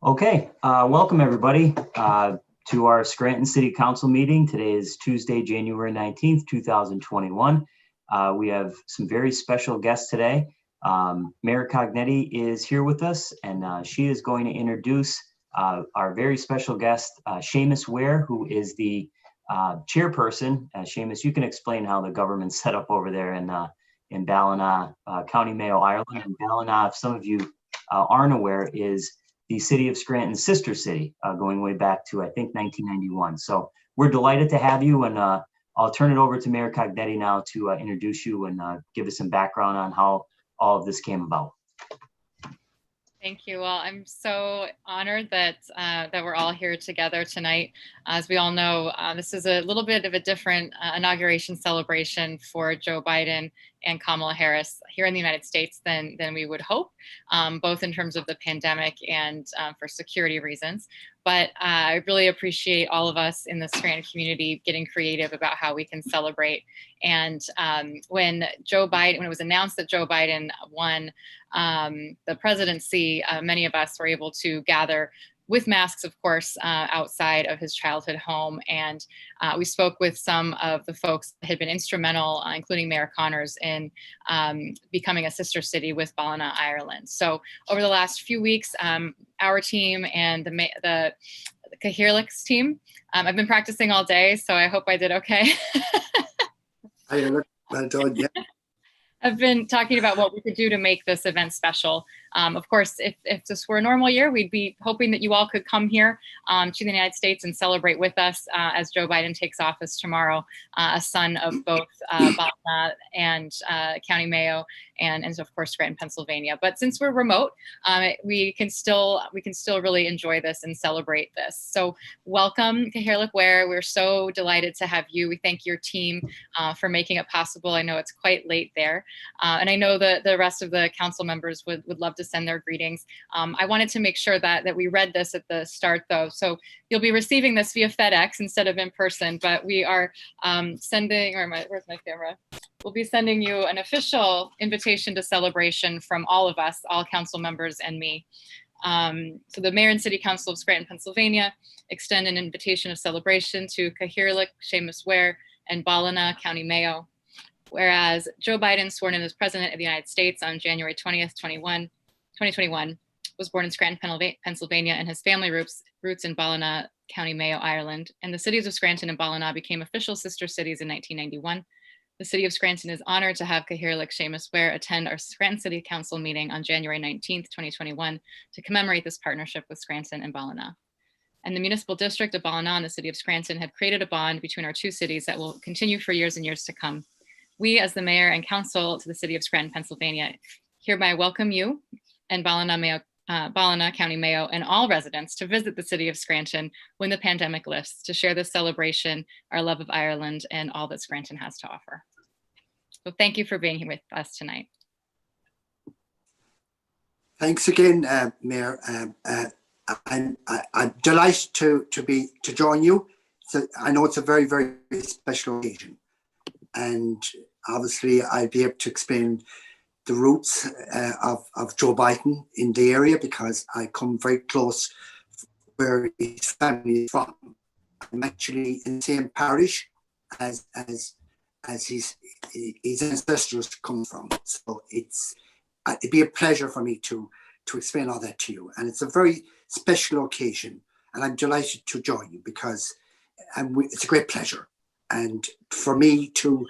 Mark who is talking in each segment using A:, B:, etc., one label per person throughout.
A: Okay, welcome everybody to our Scranton City Council meeting. Today is Tuesday, January 19th, 2021. We have some very special guests today. Mayor Cognetti is here with us, and she is going to introduce our very special guest, Seamus Weir, who is the chairperson. Seamus, you can explain how the government's set up over there in Ballina, County Mayo, Ireland. And Ballina, if some of you aren't aware, is the city of Scranton's sister city, going way back to, I think, 1991. So we're delighted to have you, and I'll turn it over to Mayor Cognetti now to introduce you and give us some background on how all of this came about.
B: Thank you. Well, I'm so honored that we're all here together tonight. As we all know, this is a little bit of a different inauguration celebration for Joe Biden and Kamala Harris here in the United States than we would hope, both in terms of the pandemic and for security reasons. But I really appreciate all of us in the Scranton community getting creative about how we can celebrate. And when it was announced that Joe Biden won the presidency, many of us were able to gather with masks, of course, outside of his childhood home. And we spoke with some of the folks that had been instrumental, including Mayor Connors, in becoming a sister city with Ballina, Ireland. So over the last few weeks, our team and the Cathaoirleach team, I've been practicing all day, so I hope I did okay.
C: Well done, yeah.
B: I've been talking about what we could do to make this event special. Of course, if this were a normal year, we'd be hoping that you all could come here to the United States and celebrate with us as Joe Biden takes office tomorrow, a son of both Ballina and County Mayo and of course Scranton, Pennsylvania. But since we're remote, we can still really enjoy this and celebrate this. So welcome, Cathaoirleach Weir. We're so delighted to have you. We thank your team for making it possible. I know it's quite late there. And I know that the rest of the council members would love to send their greetings. I wanted to make sure that we read this at the start, though. So you'll be receiving this via FedEx instead of in person, but we are sending, where's my camera? We'll be sending you an official invitation to celebration from all of us, all council members and me. So the Mayor and City Council of Scranton, Pennsylvania extend an invitation of celebration to Cathaoirleach Seamus Weir and Ballina, County Mayo. Whereas Joe Biden, sworn in as President of the United States on January 20th, 2021, was born in Scranton, Pennsylvania, and his family roots in Ballina, County Mayo, Ireland. And the cities of Scranton and Ballina became official sister cities in 1991. The city of Scranton is honored to have Cathaoirleach Seamus Weir attend our Scranton City Council meeting on January 19th, 2021, to commemorate this partnership with Scranton and Ballina. And the municipal district of Ballina and the city of Scranton have created a bond between our two cities that will continue for years and years to come. We, as the mayor and council to the city of Scranton, Pennsylvania, hereby welcome you and Ballina, County Mayo, and all residents to visit the city of Scranton when the pandemic lifts, to share this celebration, our love of Ireland, and all that Scranton has to offer. So thank you for being here with us tonight.
C: Thanks again, Mayor. I'm delighted to join you. So I know it's a very, very special occasion. And obviously I'll be able to explain the roots of Joe Biden in the area, because I come very close where his family is from. I'm actually in the same parish as his ancestors come from. So it'd be a pleasure for me to explain all that to you. And it's a very special occasion, and I'm delighted to join you because it's a great pleasure. And for me to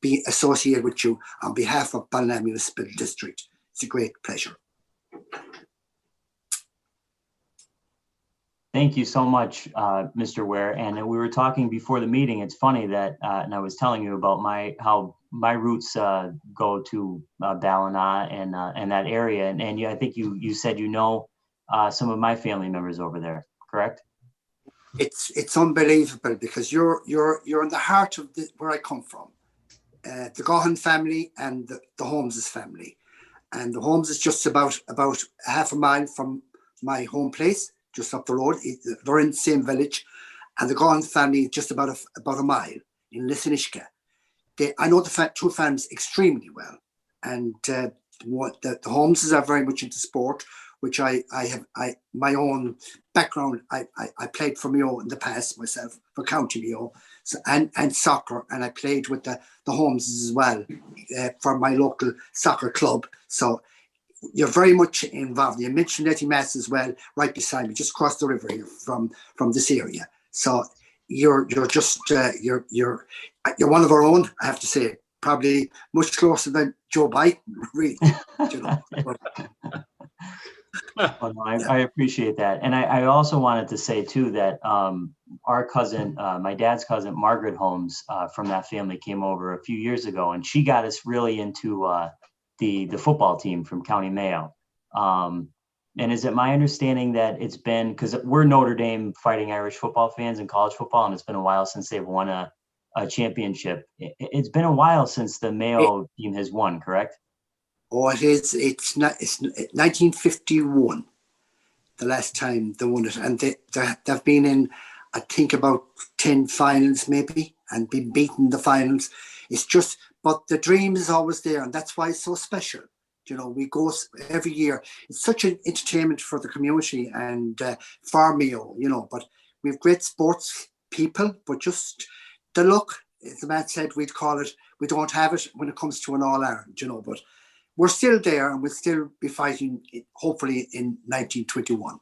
C: be associated with you on behalf of Ballina Municipal District, it's a great pleasure.
A: Thank you so much, Mr. Weir. And we were talking before the meeting. It's funny that, and I was telling you about how my roots go to Ballina and that area. And I think you said you know some of my family members over there, correct?
C: It's unbelievable, because you're in the heart of where I come from, the Gaughan family and the Holmeses family, and the Holmeses just about half a mile from my home place, just up the road. They're in the same village, and the Gaughan family just about a mile in Lissanishka. I know the two families extremely well, and the Holmeses are very much into sport. which I have my own background. I played for Mayo in the past myself, for County Mayo, so, and soccer, and I played with the Holmeses as well for my local soccer club. So you're very much involved. You mentioned Letty Mass as well, right beside me, just across the river here from this area. So you're just you're one of our own, I have to say. Probably much closer than Joe Biden, really. You know.
A: Well, no, I appreciate that. And I also wanted to say too that our cousin, my dad's cousin, Margaret Holmes, from that family came over a few years ago, and she got us really into the football team from County Mayo. And is it my understanding that it's been, because we're Notre Dame Fighting Irish football fans in college football, and it's been a while since they've won a championship. It's been a while since the Mayo team has won, correct?
C: Oh, it is. It's 1951, the last time they won it, and they've been in, I think, about 10 finals maybe, and been beaten the finals. It's just, but the dream is always there, and that's why it's so special. You know, we go every year. It's such an entertainment for the community and for Mayo, you know. But we have great sports people, but just the luck, as the man said, we'd call it. We don't have it when it comes to an All-Ireland, you know. But we're still there, and we'll still be fighting, hopefully, in 1921.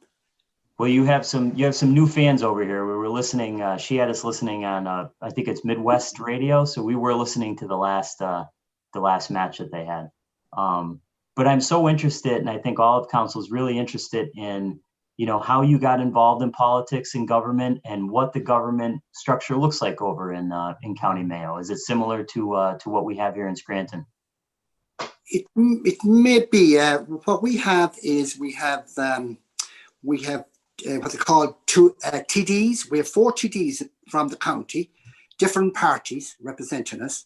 A: Well, you have some new fans over here. We were listening. She had us listening on I think it's Midwest Radio, so we were listening to the last match that they had. But I'm so interested, and I think all of council is really interested in, you know, how you got involved in politics and government, and what the government structure looks like over in County Mayo. Is it similar to what we have here in Scranton?
C: It may be. What we have is we have what they call two TDs. We have 4 TDs from the county, different parties representing us.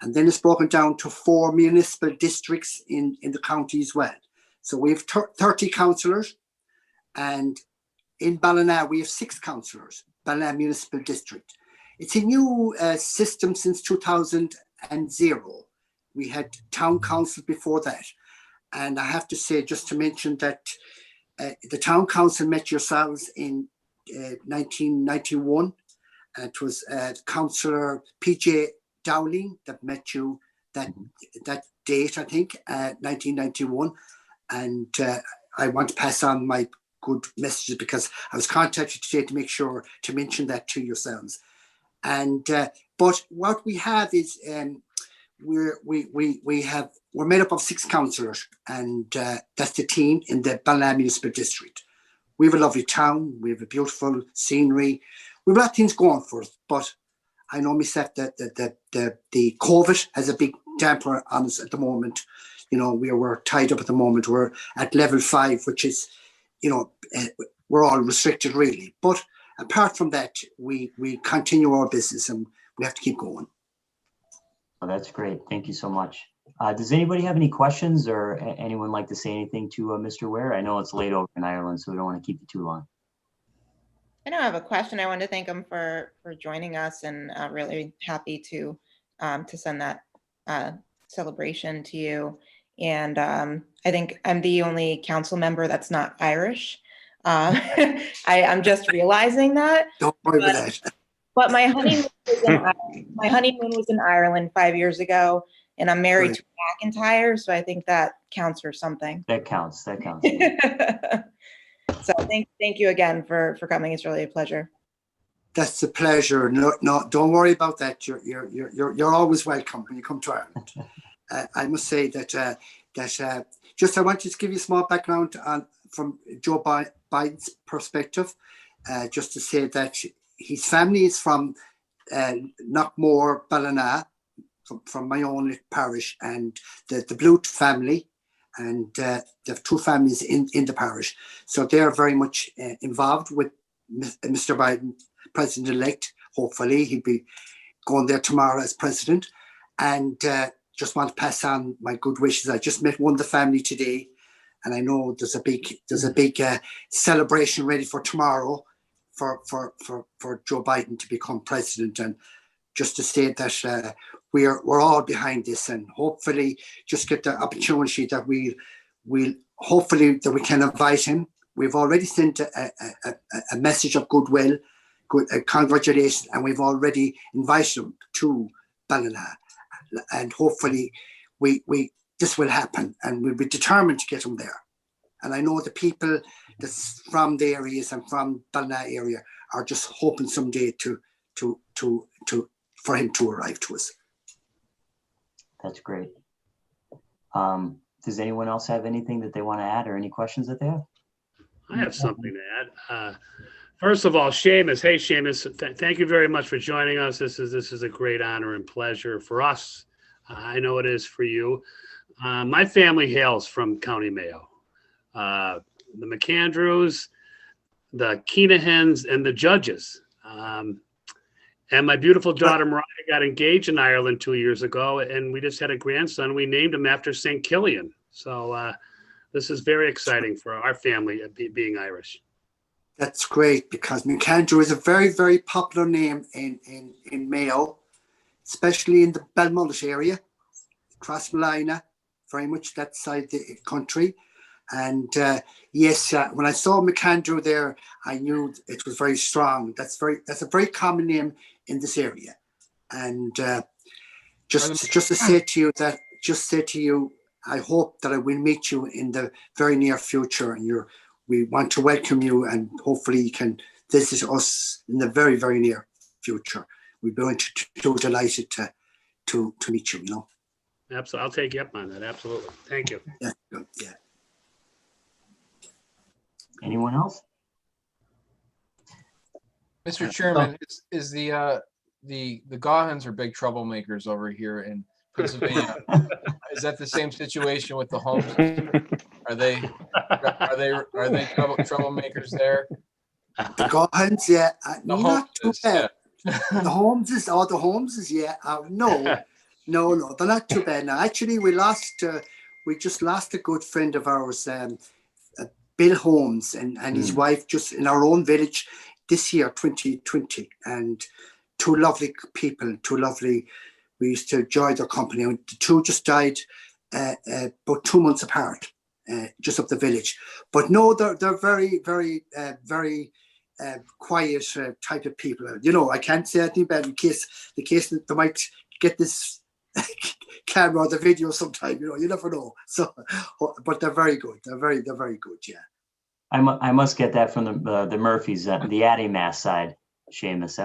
C: And then it's broken down to 4 municipal districts in the county as well. So we have 30 councillors, and in Ballina we have 6 councillors, Ballina Municipal District. It's a new system since 2000. We had town council before that. And I have to say, just to mention that the town council met yourselves in 1991. It was Councillor PJ Dowling that met you that date, I think, 1991. And I want to pass on my good messages, because I was contacted today to make sure to mention that to yourselves. And but what we have is we're made up of 6 councillors, and that's the team in the Ballina Municipal District. We have a lovely town. We have a beautiful scenery. We have a lot of things going for us, but I know myself that the COVID has a big damper on us at the moment. You know, we're tied up at the moment. We're at level 5, which is, you know, we're all restricted really. But apart from that, we continue our business, and we have to keep going.
A: Oh, that's great. Thank you so much. Does anybody have any questions, or anyone like to say anything to Mr. Weir? I know it's late over in Ireland, so we don't want to keep you too long.
D: I know I have a question. I wanted to thank him for joining us, and really happy to send that celebration to you. And I think I'm the only council member that's not Irish. I'm just realizing that.
C: Don't worry about that.
D: But my honeymoon was in Ireland 5 years ago, and I'm married to a McIntyre, so I think that counts for something.
A: That counts. That counts.
D: So thank you again for coming. It's really a pleasure.
C: That's a pleasure. No, don't worry about that. You're always welcome when you come to Ireland. I must say that just I want to give you a small background from Joe Biden's perspective, just to say that his family is from Knockmore, Ballina, from my own parish, and the Blute family, and they have 2 families in the parish. So they are very much involved with Mr. Biden, President-elect. Hopefully he'll be going there tomorrow as president. And just want to pass on my good wishes. I just met one of the family today, and I know there's a big celebration ready for tomorrow for Joe Biden to become president. And just to say that we're all behind this, and hopefully just get the opportunity that we'll hopefully that we can invite him. We've already sent a message of goodwill, congratulations, and we've already invited him to Ballina. And hopefully this will happen, and we'll be determined to get him there. And I know the people that's from the areas and from Ballina area are just hoping someday for him to arrive to us.
A: That's great. Does anyone else have anything that they want to add or any questions that they have?
E: I have something to add. First of all, Seamus, hey Seamus, thank you very much for joining us. This is a great honor and pleasure for us. I know it is for you. My family hails from County Mayo. The McAndrews, the Keenahans, and the Judges. And my beautiful daughter Mariah got engaged in Ireland 2 years ago, and we just had a grandson. We named him after St. Killian. So this is very exciting for our family being Irish.
C: That's great, because McAndrew is a very, very popular name in Mayo, especially in the Belmullet area, across Ballina, very much that side of the country. And yes, when I saw McAndrew there, I knew it was very strong. That's a very common name in this area. And just to say to you, I hope that I will meet you in the very near future, and we want to welcome you, and hopefully you can visit us in the very, very near future. We'd be delighted to meet you, you know.
E: Absolutely. I'll take you up on that. Absolutely. Thank you.
C: Yeah, good. Yeah.
A: Anyone else?
F: Mr. Chairman, is the Gaughans are big troublemakers over here in Pennsylvania. Is that the same situation with the Holmes? Are they troublemakers there?
C: The Gaughan's, yeah,
F: The
C: not too
F: Holmeses,
C: bad.
F: yeah.
C: The Holmeses, yeah. No, they're not too bad. Now, actually, we just lost a good friend of ours, Bill Holmes, and his wife, just in our own village this year, 2020, and two lovely people, we used to enjoy their company. And the two just died about 2 months apart, just up the village. But no, they're very, very, very quiet type of people. You know, I can't say anything bad in case they might get this camera or the video sometime. You know, you never know. So, but they're very good. They're very good. Yeah.
A: I must get that from the Murphys, the Addy Mass side, Seamus.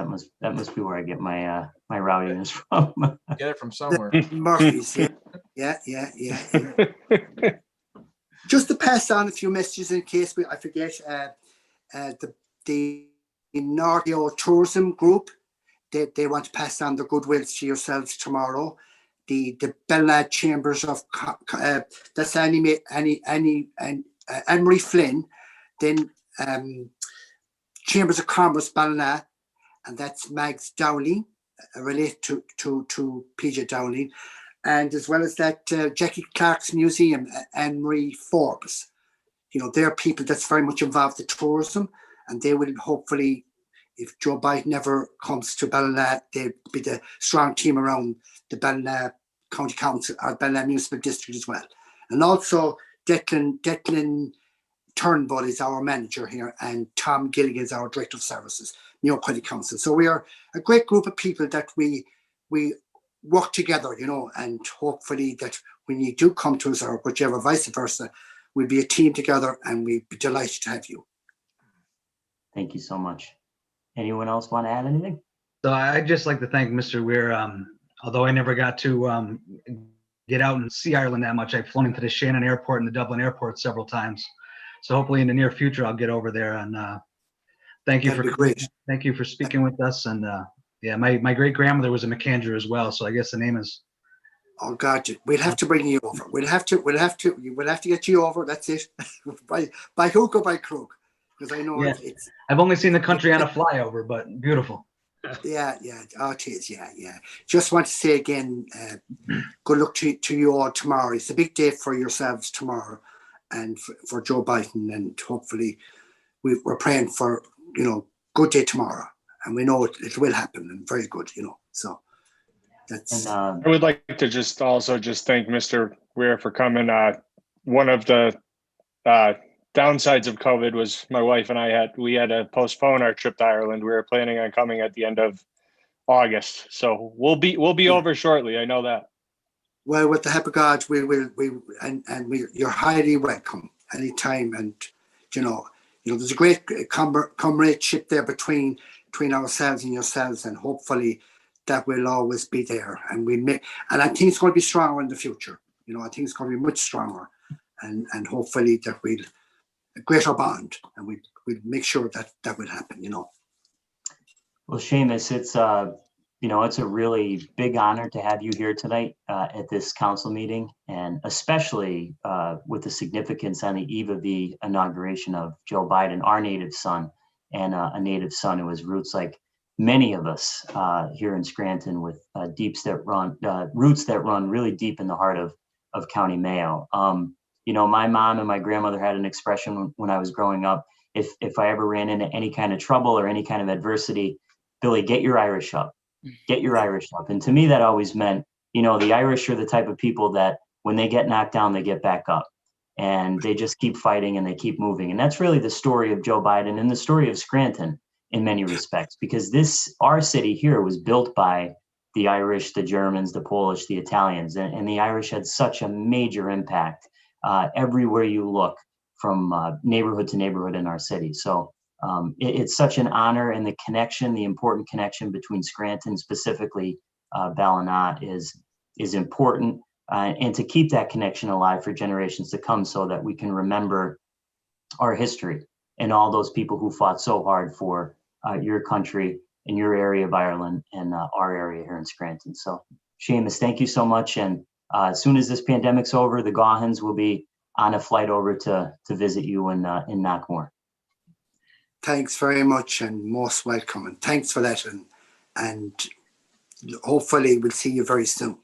A: That must be where I get my my rowdiness from.
F: Get it from somewhere.
C: The Murphys, yeah. Just to pass on a few messages in case I forget. The Northio Tourism Group, they want to pass on their goodwill to yourselves tomorrow. The Ballina Chambers of that's Anne-Marie Flynn, then Chambers of Commerce Ballina, and that's Mags Dowling, related to Paige Dowling, and as well as that Jackie Clark's Museum, Anne-Marie Forbes. You know, they're people that's very much involved in tourism, and they will hopefully, if Joe Biden ever comes to Ballina, they'll be the strong team around the Ballina County Council or Ballina Municipal District as well. And also Declan Turnbull is our manager here, and Tom Gilligan is our Director of Services, Mayo County Council. So we are a great group of people that we work together, you know, and hopefully that when you do come to us, or whichever vice versa, we'll be a team together, and we'd be delighted to have you.
A: Thank you so much. Anyone else want to add anything?
G: So I'd just like to thank Mr. Weir. Although I never got to get out and see Ireland that much, I've flown into the Shannon Airport and the Dublin Airport several times. So hopefully in the near future I'll get over there. And thank you thank you for speaking with us. And yeah, my great grandmother was a McAndrew as well. So I guess the name is.
C: Oh God, we'll have to bring you over. We'll have to get you over. That's it. by hook or by crook, because I know it's.
G: I've only seen the country on a flyover, but beautiful.
C: Yeah. Oh, it is. Yeah. Just want to say again, good luck to you all tomorrow. It's a big day for yourselves tomorrow, and for Joe Biden, and hopefully we're praying for, you know, good day tomorrow, and we know it will happen, and very good, you know. So that's.
H: I would like to just thank Mr. Weir for coming. One of the downsides of COVID was my wife and we had to postpone our trip to Ireland. We were planning on coming at the end of August, so we'll be over shortly. I know that.
C: Well, with the help of God, you're highly welcome anytime. And there's a great comradeship there between ourselves and yourselves, and hopefully that will always be there. And I think it's going to be stronger in the future. I think it's going to be much stronger, and hopefully that we'll a greater bond, and we'll make sure that will happen.
A: Well, Seamus, it's it's a really big honor to have you here tonight at this council meeting, and especially with the significance on the eve of the inauguration of Joe Biden, our native son, and a native son who has roots like many of us here in Scranton, with roots that run really deep in the heart of County Mayo. My mom and my grandmother had an expression when I was growing up: if I ever ran into any kind of trouble or any kind of adversity, Billy, get your Irish up. Get your Irish up. And to me, that always meant, the Irish are the type of people that when they get knocked down, they get back up, and they just keep fighting and they keep moving. And that's really the story of Joe Biden and the story of Scranton in many respects, because our city here was built by the Irish, the Germans, the Polish, the Italians, and the Irish had such a major impact everywhere you look, from neighborhood to neighborhood in our city. So it's such an honor, and the important connection between Scranton, specifically Ballina, is important, and to keep that connection alive for generations to come, so that we can remember our history and all those people who fought so hard for your country and your area of Ireland and our area here in Scranton. So, Seamus, thank you so much. And as soon as this pandemic's over, the Gaughans will be on a flight over to visit you in Knockmore.
C: Thanks very much, and most welcome, and thanks for that, and hopefully we'll see you very soon.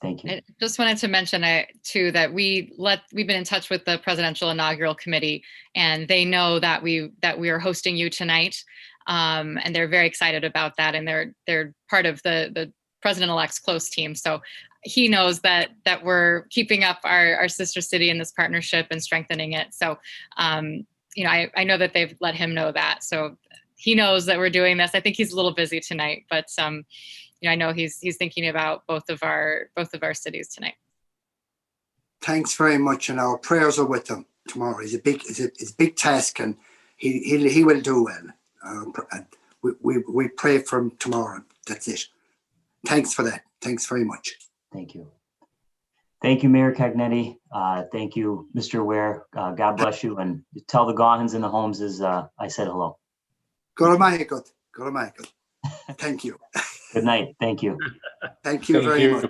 A: Thank you.
B: I just wanted to mention too that we've been in touch with the Presidential Inaugural Committee, and they know that we are hosting you tonight, and they're very excited about that, and they're part of the President-elect's close team. So he knows that we're keeping up our sister city in this partnership and strengthening it. So I know that they've let him know that, so he knows that we're doing this. I think he's a little busy tonight, but I know he's thinking about both of our cities tonight.
C: Thanks very much, and our prayers are with him tomorrow. It's a big task, and he will do well. We pray for him tomorrow. That's it. Thanks for that. Thanks very much.
A: Thank you. Thank you, Mayor Cognetti. Thank you, Mr. Weir. God bless you, and tell the Gaughans in the homes I said hello.
C: Good. Thank you.
A: Good night. Thank you.
C: Thank you very much.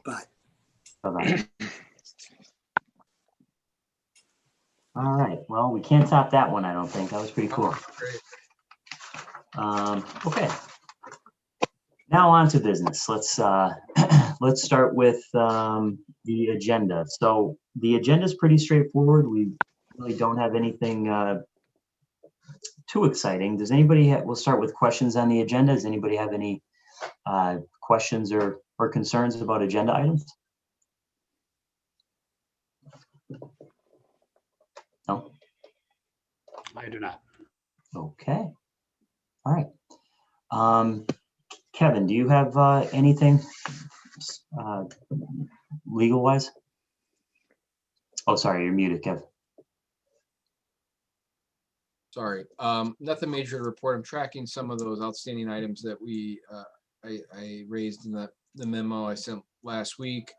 C: Bye.
A: Bye-bye. All right. Well, we can't top that one, I don't think. That was pretty cool. Okay. Now on to business. Let's start with the agenda. So the agenda is pretty straightforward. We really don't have anything too exciting. Does anybody we'll start with questions on the agenda. Does anybody have any questions or concerns about agenda items? No?
E: I do not.
A: Okay. All right. Kevin, do you have anything legal-wise? Oh, sorry, you're muted, Kev.
F: Sorry, nothing major to report. I'm tracking some of those outstanding items that I raised in the memo I sent last week.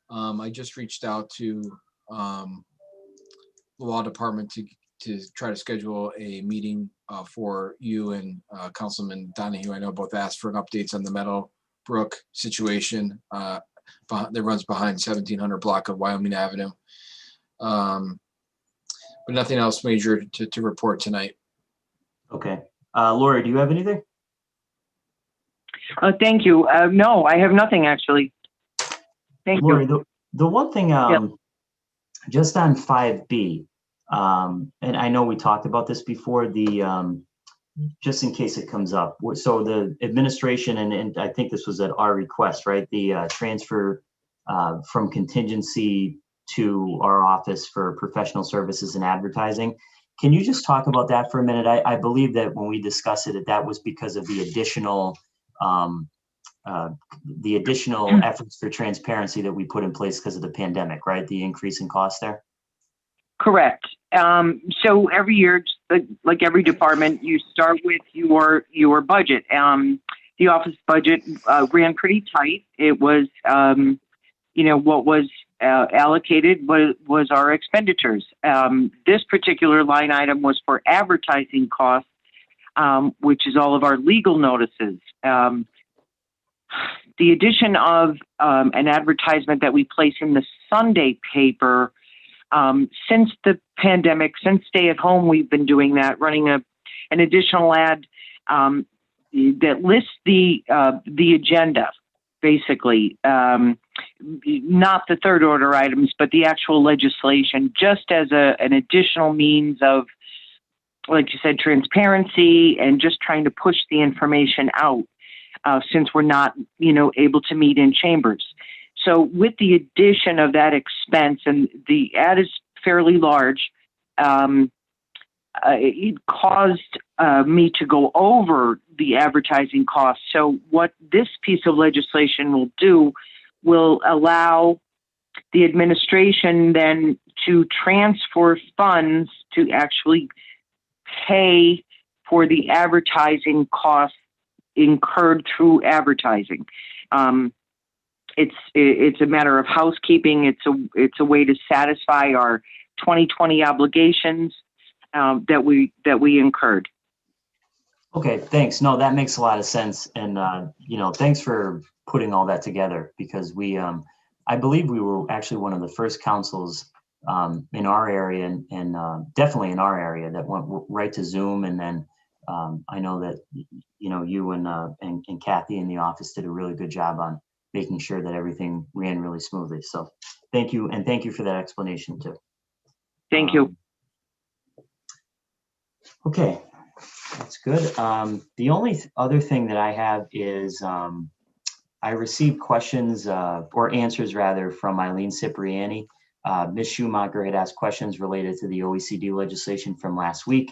F: I just reached out to the law department to try to schedule a meeting for you and Councilman Donahue. I know both asked for an updates on the Meadowbrook situation that runs behind 1700 block of Wyoming Avenue. But nothing else major to report tonight.
A: Okay. Laura, do you have anything?
I: Thank you. No, I have nothing actually. Thank
A: Laura,
I: you.
A: The one thing, just on 5B, and I know we talked about this before, just in case it comes up. So the administration, and I think this was at our request, right? The transfer from contingency to our office for professional services and advertising. Can you just talk about that for a minute? I believe that when we discussed it, that was because of the additional efforts for transparency that we put in place because of the pandemic, right? The increase in cost there.
I: Correct. So every year, like every department, you start with your budget. The office budget ran pretty tight. It was, what was allocated was our expenditures. This particular line item was for advertising costs, which is all of our legal notices. The addition of an advertisement that we place in the Sunday paper, since the pandemic, since stay at home, we've been doing that, running an additional ad that lists the agenda, basically, not the third order items, but the actual legislation, just as an additional means of, like you said, transparency and just trying to push the information out, since we're not, able to meet in chambers. So with the addition of that expense, and the ad is fairly large, it caused me to go over the advertising costs. So what this piece of legislation will do will allow the administration then to transfer funds to actually pay for the advertising costs incurred through advertising. It's a matter of housekeeping. It's a way to satisfy our 2020 obligations that we incurred.
A: Okay, thanks. No, that makes a lot of sense. And, thanks for putting all that together, because I believe we were actually one of the first councils in our area and definitely in our area that went right to Zoom. And then I know that, you and Kathy in the office did a really good job on making sure that everything ran really smoothly. So thank you. And thank you for that explanation too.
I: Thank you.
A: Okay, that's good. The only other thing that I have is I received questions or answers rather from Eileen Cipriani. Ms. Schumacher had asked questions related to the OECD legislation from last week.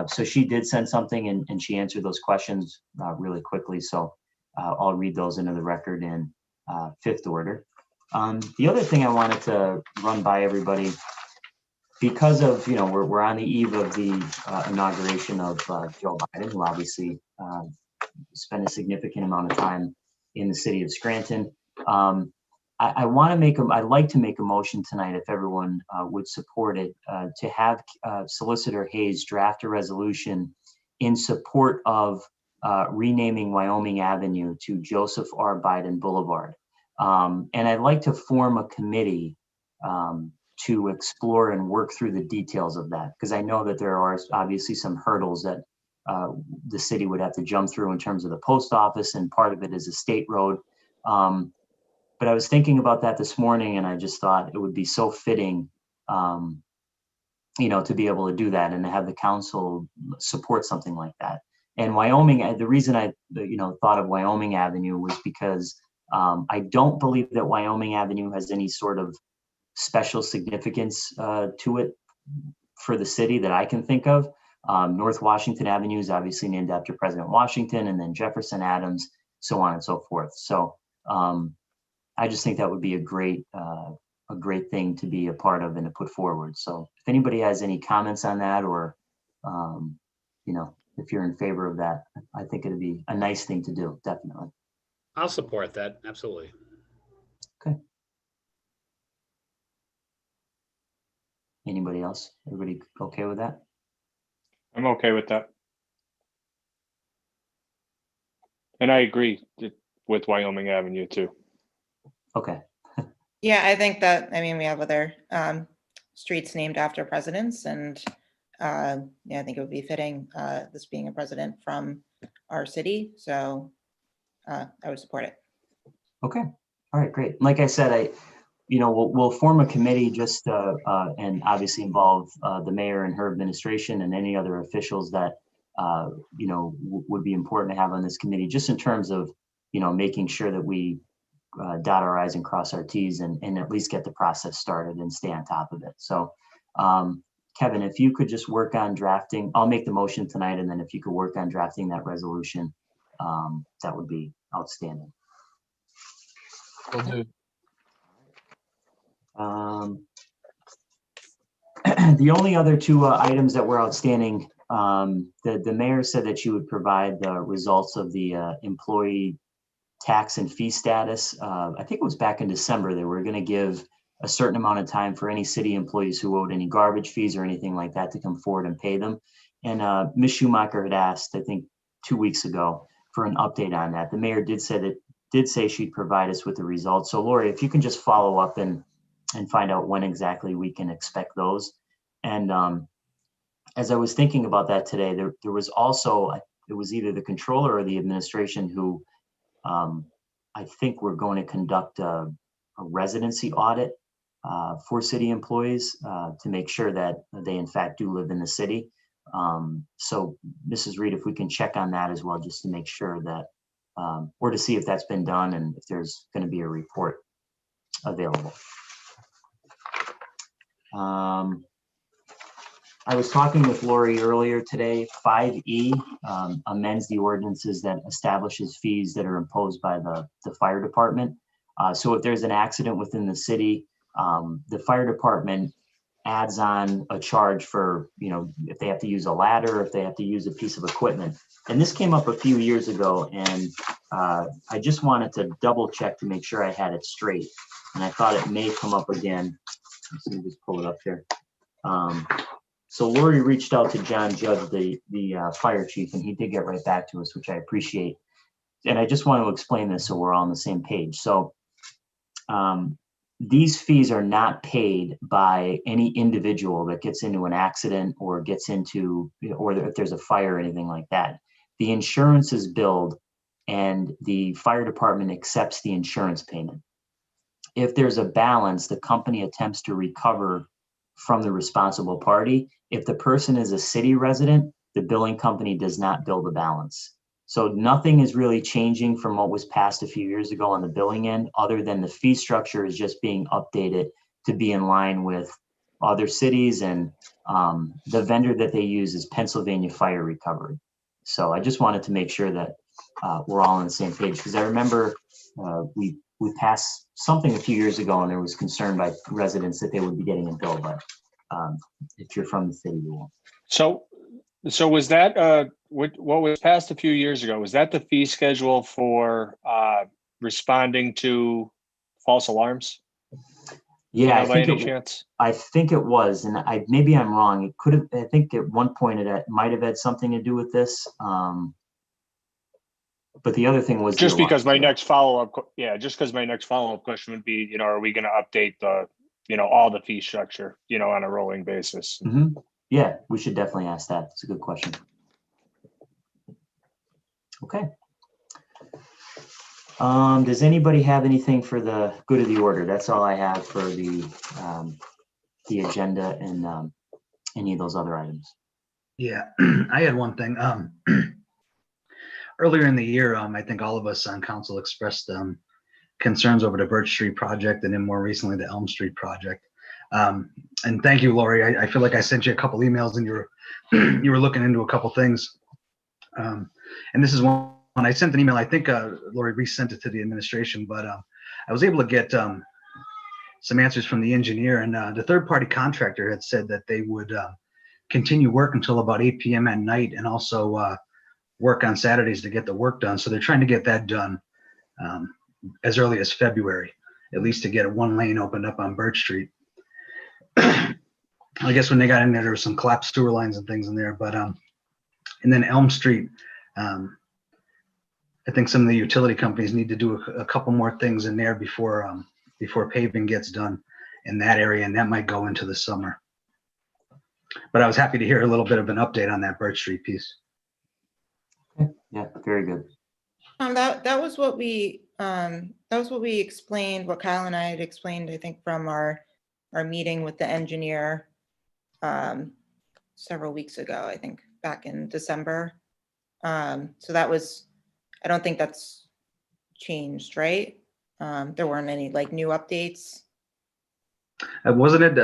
A: So she did send something and she answered those questions really quickly. So I'll read those into the record in fifth order. The other thing I wanted to run by everybody, because of, we're on the eve of the inauguration of Joe Biden, who obviously spent a significant amount of time in the city of Scranton. I'd like to make a motion tonight, if everyone would support it, to have Solicitor Hayes draft a resolution in support of renaming Wyoming Avenue to Joseph R. Biden Boulevard. And I'd like to form a committee to explore and work through the details of that, because I know that there are obviously some hurdles that the city would have to jump through in terms of the post office, and part of it is a state road. But I was thinking about that this morning, and I just thought it would be so fitting, to be able to do that and to have the council support something like that. And Wyoming, the reason I, thought of Wyoming Avenue was because I don't believe that Wyoming Avenue has any sort of special significance to it for the city that I can think of. North Washington Avenue is obviously named after President Washington, and then Jefferson, Adams, so on and so forth. So I just think that would be a great thing to be a part of and to put forward. So if anybody has any comments on that, or if you're in favor of that, I think it'd be a nice thing to do, definitely.
E: I'll support that, absolutely.
A: Okay. Anybody else? Everybody okay with that?
H: I'm okay with that. And I agree with Wyoming Avenue too.
A: Okay.
D: Yeah, I think that, we have other streets named after presidents, and I think it would be fitting, this being a president from our city. So I would support it.
A: Okay. All right, great. Like I said, we'll form a committee just and obviously involve the mayor and her administration and any other officials that would be important to have on this committee, just in terms of making sure that we dot our I's and cross our T's and at least get the process started and stay on top of it. So Kevin, if you could just work on drafting, I'll make the motion tonight, and then if you could work on drafting that resolution, that would be outstanding.
F: Will do.
A: The only other two items that were outstanding, the mayor said that she would provide the results of the employee tax and fee status. I think it was back in December. They were going to give a certain amount of time for any city employees who owed any garbage fees or anything like that to come forward and pay them. And Ms. Schumacher had asked, I think 2 weeks ago, for an update on that. The mayor did say she'd provide us with the results. So Lori, if you can just follow up and find out when exactly we can expect those. And as I was thinking about that today, there was also, it was either the controller or the administration who I think we're going to conduct a residency audit for city employees to make sure that they in fact do live in the city. So Mrs. Reed, if we can check on that as well, just to make sure that, or to see if that's been done and if there's going to be a report available. I was talking with Lori earlier today. 5E amends the ordinances that establishes fees that are imposed by the fire department. So if there's an accident within the city, the fire department adds on a charge for, if they have to use a ladder, if they have to use a piece of equipment. And this came up a few years ago, and I just wanted to double check to make sure I had it straight. And I thought it may come up again. Let me just pull it up here. So Lori reached out to John Judge, the fire chief, and he did get right back to us, which I appreciate. And I just want to explain this so we're all on the same page. So these fees are not paid by any individual that gets into an accident or gets into, or if there's a fire or anything like that. The insurance is billed and the fire department accepts the insurance payment. If there's a balance, the company attempts to recover from the responsible party. If the person is a city resident, the billing company does not bill the balance. So nothing is really changing from what was passed a few years ago on the billing end, other than the fee structure is just being updated to be in line with other cities, and the vendor that they use is Pennsylvania Fire Recovery. So I just wanted to make sure that we're all on the same page, because I remember we passed something a few years ago and there was concern by residents that they would be getting a bill, but if you're from the city, you won't.
H: So was that what was passed a few years ago? Was that the fee schedule for responding to false alarms?
A: Yeah,
H: by any chance?
A: I think it was, and maybe I'm wrong. It could have. I think at one point it might have had something to do with this. But the other thing was
H: just because my next follow-up, question would be, are we going to update the, all the fee structure, on a rolling basis?
A: Mm-hmm. Yeah, we should definitely ask that. It's a good question. Okay. Does anybody have anything for the good of the order? That's all I have for the agenda and any of those other items.
G: Yeah, I had one thing. Earlier in the year, I think all of us on council expressed concerns over the Birch Street project, and then more recently the Elm Street project. And thank you, Lori. I feel like I sent you a couple emails and you were looking into a couple things. And this is one, when I sent an email, I think Lori resent it to the administration, but I was able to get some answers from the engineer, and the third-party contractor had said that they would continue work until about 8 p.m. at night, and also work on Saturdays to get the work done. So they're trying to get that done as early as February, at least to get one lane opened up on Birch Street. I guess when they got in there was some collapsed sewer lines and things in there, but and then Elm Street, I think some of the utility companies need to do a couple more things in there before paving gets done in that area, and that might go into the summer. But I was happy to hear a little bit of an update on that Birch Street piece.
A: Yeah, very good.
D: That was what we explained, what Kyle and I had explained, I think, from our meeting with the engineer several weeks ago, I think back in December. So that was, I don't think that's changed, right? there weren't any like new updates.
G: Wasn't it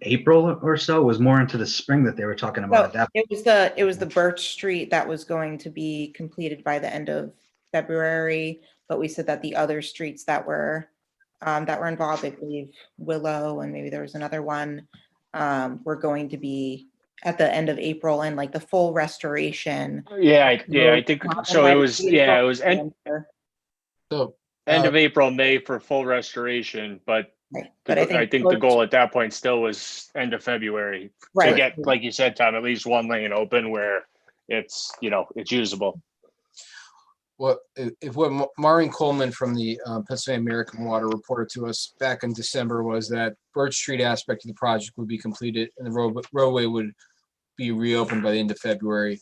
G: April or so? It was more into the spring that they were talking about at
D: No,
G: that.
D: it was the Birch Street that was going to be completed by the end of February, but we said that the other streets that were involved, I believe Willow and maybe there was another one, were going to be at the end of April, and like the full restoration.
H: Yeah, I think so. It was end
F: So,
H: of April, May for full restoration, but
D: Right.
H: but I think the goal at that point still was end of February to get, like you said, Tom, at least one lane open where it's, it's usable.
F: what Maureen Coleman from the Pennsylvania American Water reported to us back in December was that Birch Street aspect of the project would be completed and the roadway would be reopened by the end of February,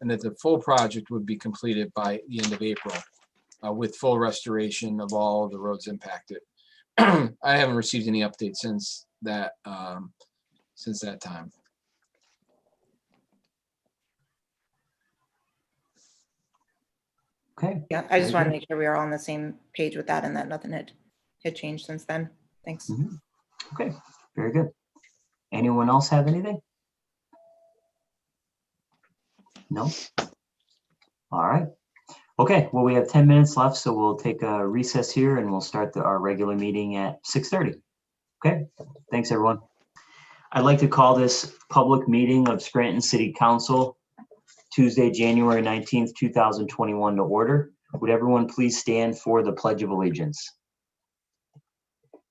F: and that the full project would be completed by the end of April with full restoration of all of the roads impacted. I haven't received any updates since that time.
A: Okay.
D: Yeah, I just want to make sure we are all on the same page with that and that nothing had changed since then. Thanks.
A: Mhm. Okay, very good. Anyone else have anything? No? All right. Okay, well, we have 10 minutes left, so we'll take a recess here and we'll start our regular meeting at 6:30. Okay, thanks everyone. I'd like to call this public meeting of Scranton City Council Tuesday, January 19th, 2021 to order. Would everyone please stand for the Pledge of Allegiance?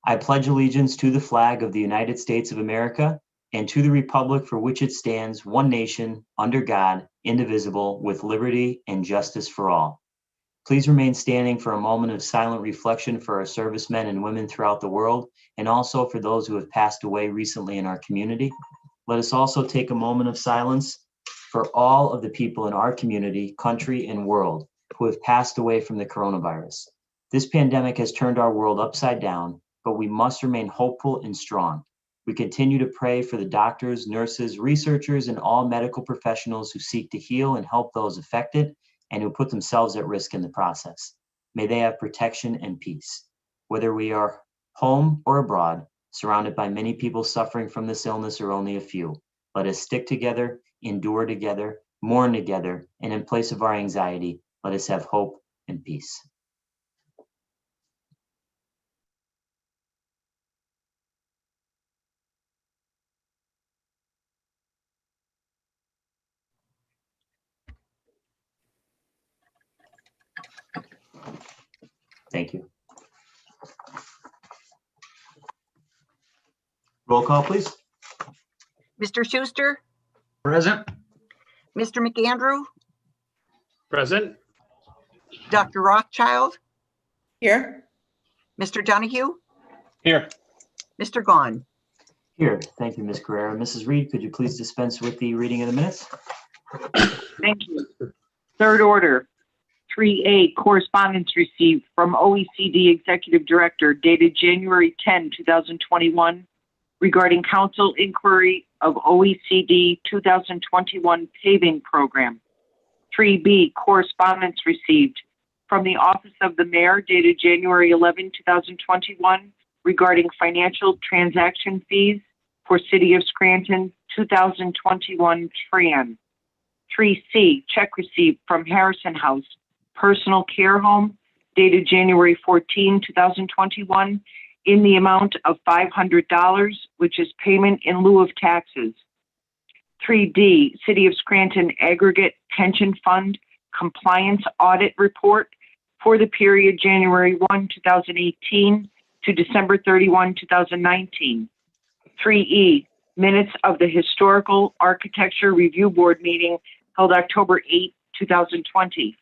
A: I pledge allegiance to the flag of the United States of America and to the republic for which it stands, one nation, under God, indivisible, with liberty and justice for all. Please remain standing for a moment of silent reflection for our servicemen and women throughout the world, and also for those who have passed away recently in our community. Let us also take a moment of silence for all of the people in our community, country, and world who have passed away from the coronavirus. This pandemic has turned our world upside down, but we must remain hopeful and strong. We continue to pray for the doctors, nurses, researchers, and all medical professionals who seek to heal and help those affected and who put themselves at risk in the process. May they have protection and peace. Whether we are home or abroad, surrounded by many people suffering from this illness or only a few, let us stick together, endure together, mourn together, and in place of our anxiety, let us have hope and peace. Thank you. Roll call, please.
J: Mr. Schuster,
G: Present.
J: Mr. McAndrew,
E: Present?
J: Dr. Rothchild,
D: Here.
J: Mr. Donahue,
H: Here.
J: Mr. Gaughan.
A: Here, thank you, Ms. Carrera. Mrs. Reed, could you please dispense with the reading of the minutes?
I: Thank you. Third order, 3A, correspondence received from OECD Executive Director dated January 10, 2021, regarding Council inquiry of OECD 2021 paving program. 3B, correspondence received from the Office of the Mayor dated January 11, 2021, regarding financial transaction fees for City of Scranton 2021 Tran. 3C, check received from Harrison House Personal Care Home dated January 14, 2021, in the amount of $500, which is payment in lieu of taxes. 3D, City of Scranton Aggregate Pension Fund Compliance Audit Report for the period January 1, 2018 to December 31, 2019. 3E, minutes of the Historical Architecture Review Board meeting held October 8, 2020.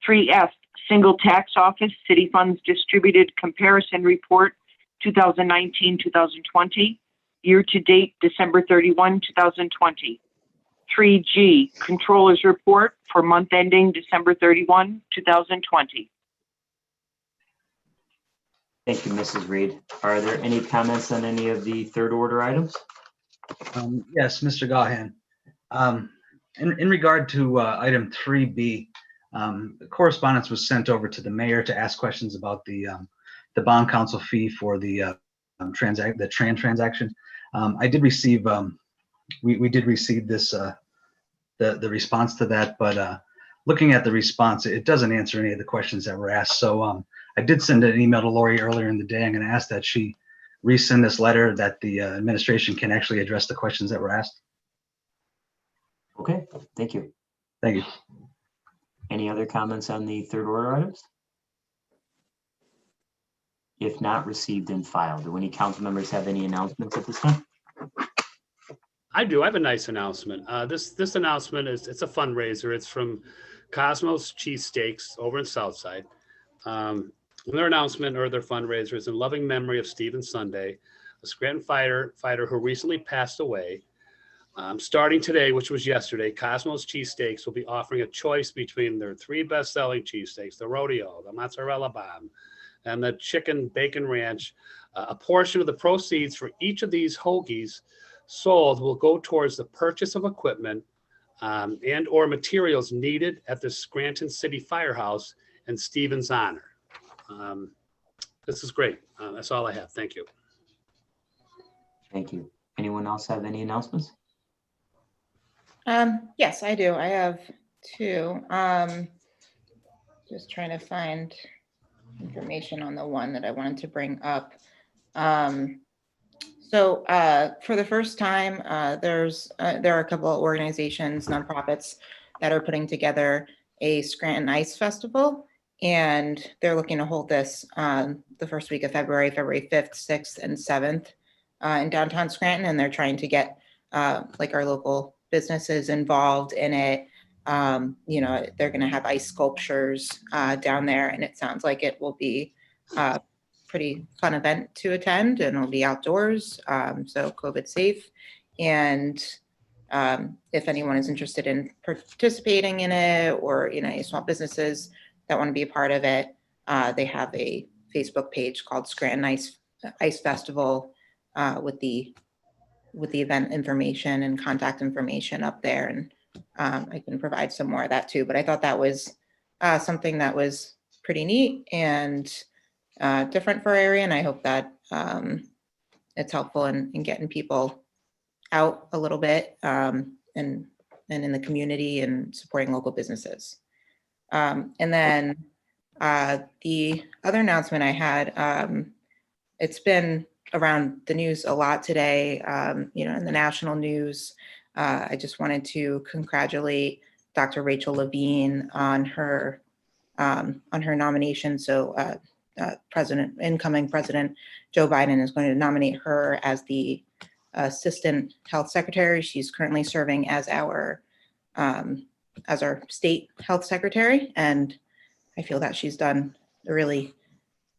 I: 3F, Single Tax Office City Funds Distributed Comparison Report 2019-2020, year-to-date December 31, 2020. 3G, Controller's Report for month ending December 31, 2020.
A: Thank you, Mrs. Reed. Are there any comments on any of the third order items?
G: Yes, Mr. Gaughan. In regard to item 3B, Correspondence was sent over to the mayor to ask questions about the bond counsel fee for the transaction. I did receive, we did receive this, the response to that, but looking at the response, it doesn't answer any of the questions that were asked. So I did send an email to Lori earlier in the day. I'm going to ask that she resend this letter that the administration can actually address the questions that were asked.
A: Okay, thank you.
G: Thank you.
A: Any other comments on the third order items? If not, received and filed. Do any council members have any announcements at this time?
E: I do. I have a nice announcement. This announcement it's a fundraiser. It's from Cosmos Cheesesteaks over in Southside. Their announcement or their fundraiser is in loving memory of Stephen Sunday, a Scranton fighter who recently passed away. Starting today, which was yesterday, Cosmos Cheesesteaks will be offering a choice between their 3 best-selling cheesesteaks, the Rodeo, the Mozzarella Bomb, and the Chicken Bacon Ranch. A portion of the proceeds for each of these hoagies sold will go towards the purchase of equipment and or materials needed at the Scranton City Firehouse in Stephen's honor. This is great. That's all I have. Thank you.
A: Thank you. Anyone else have any announcements?
D: Yes, I do. I have 2. Just trying to find information on the one that I wanted to bring up. So for the first time, there are a couple of organizations, nonprofits, that are putting together a Scranton Ice Festival, and they're looking to hold this the first week of February 5th, 6th, and 7th in downtown Scranton, and they're trying to get like our local businesses involved in it. You know, they're going to have ice sculptures down there, and it sounds like it will be a pretty fun event to attend, and it'll be outdoors, so COVID safe. And if anyone is interested in participating in it, or any small businesses that want to be a part of it, they have a Facebook page called Scranton Ice Festival with the event information and contact information up there, and I can provide some more of that too. But I thought that was something that was pretty neat and different for our area, and I hope that it's helpful in getting people out a little bit and in the community and supporting local businesses. And then the other announcement I had, it's been around the news a lot today, in the national news. I just wanted to congratulate Dr. Rachel Levine on her nomination. So incoming President Joe Biden is going to nominate her as the Assistant Health Secretary. She's currently serving as our state health secretary, and I feel that she's done a really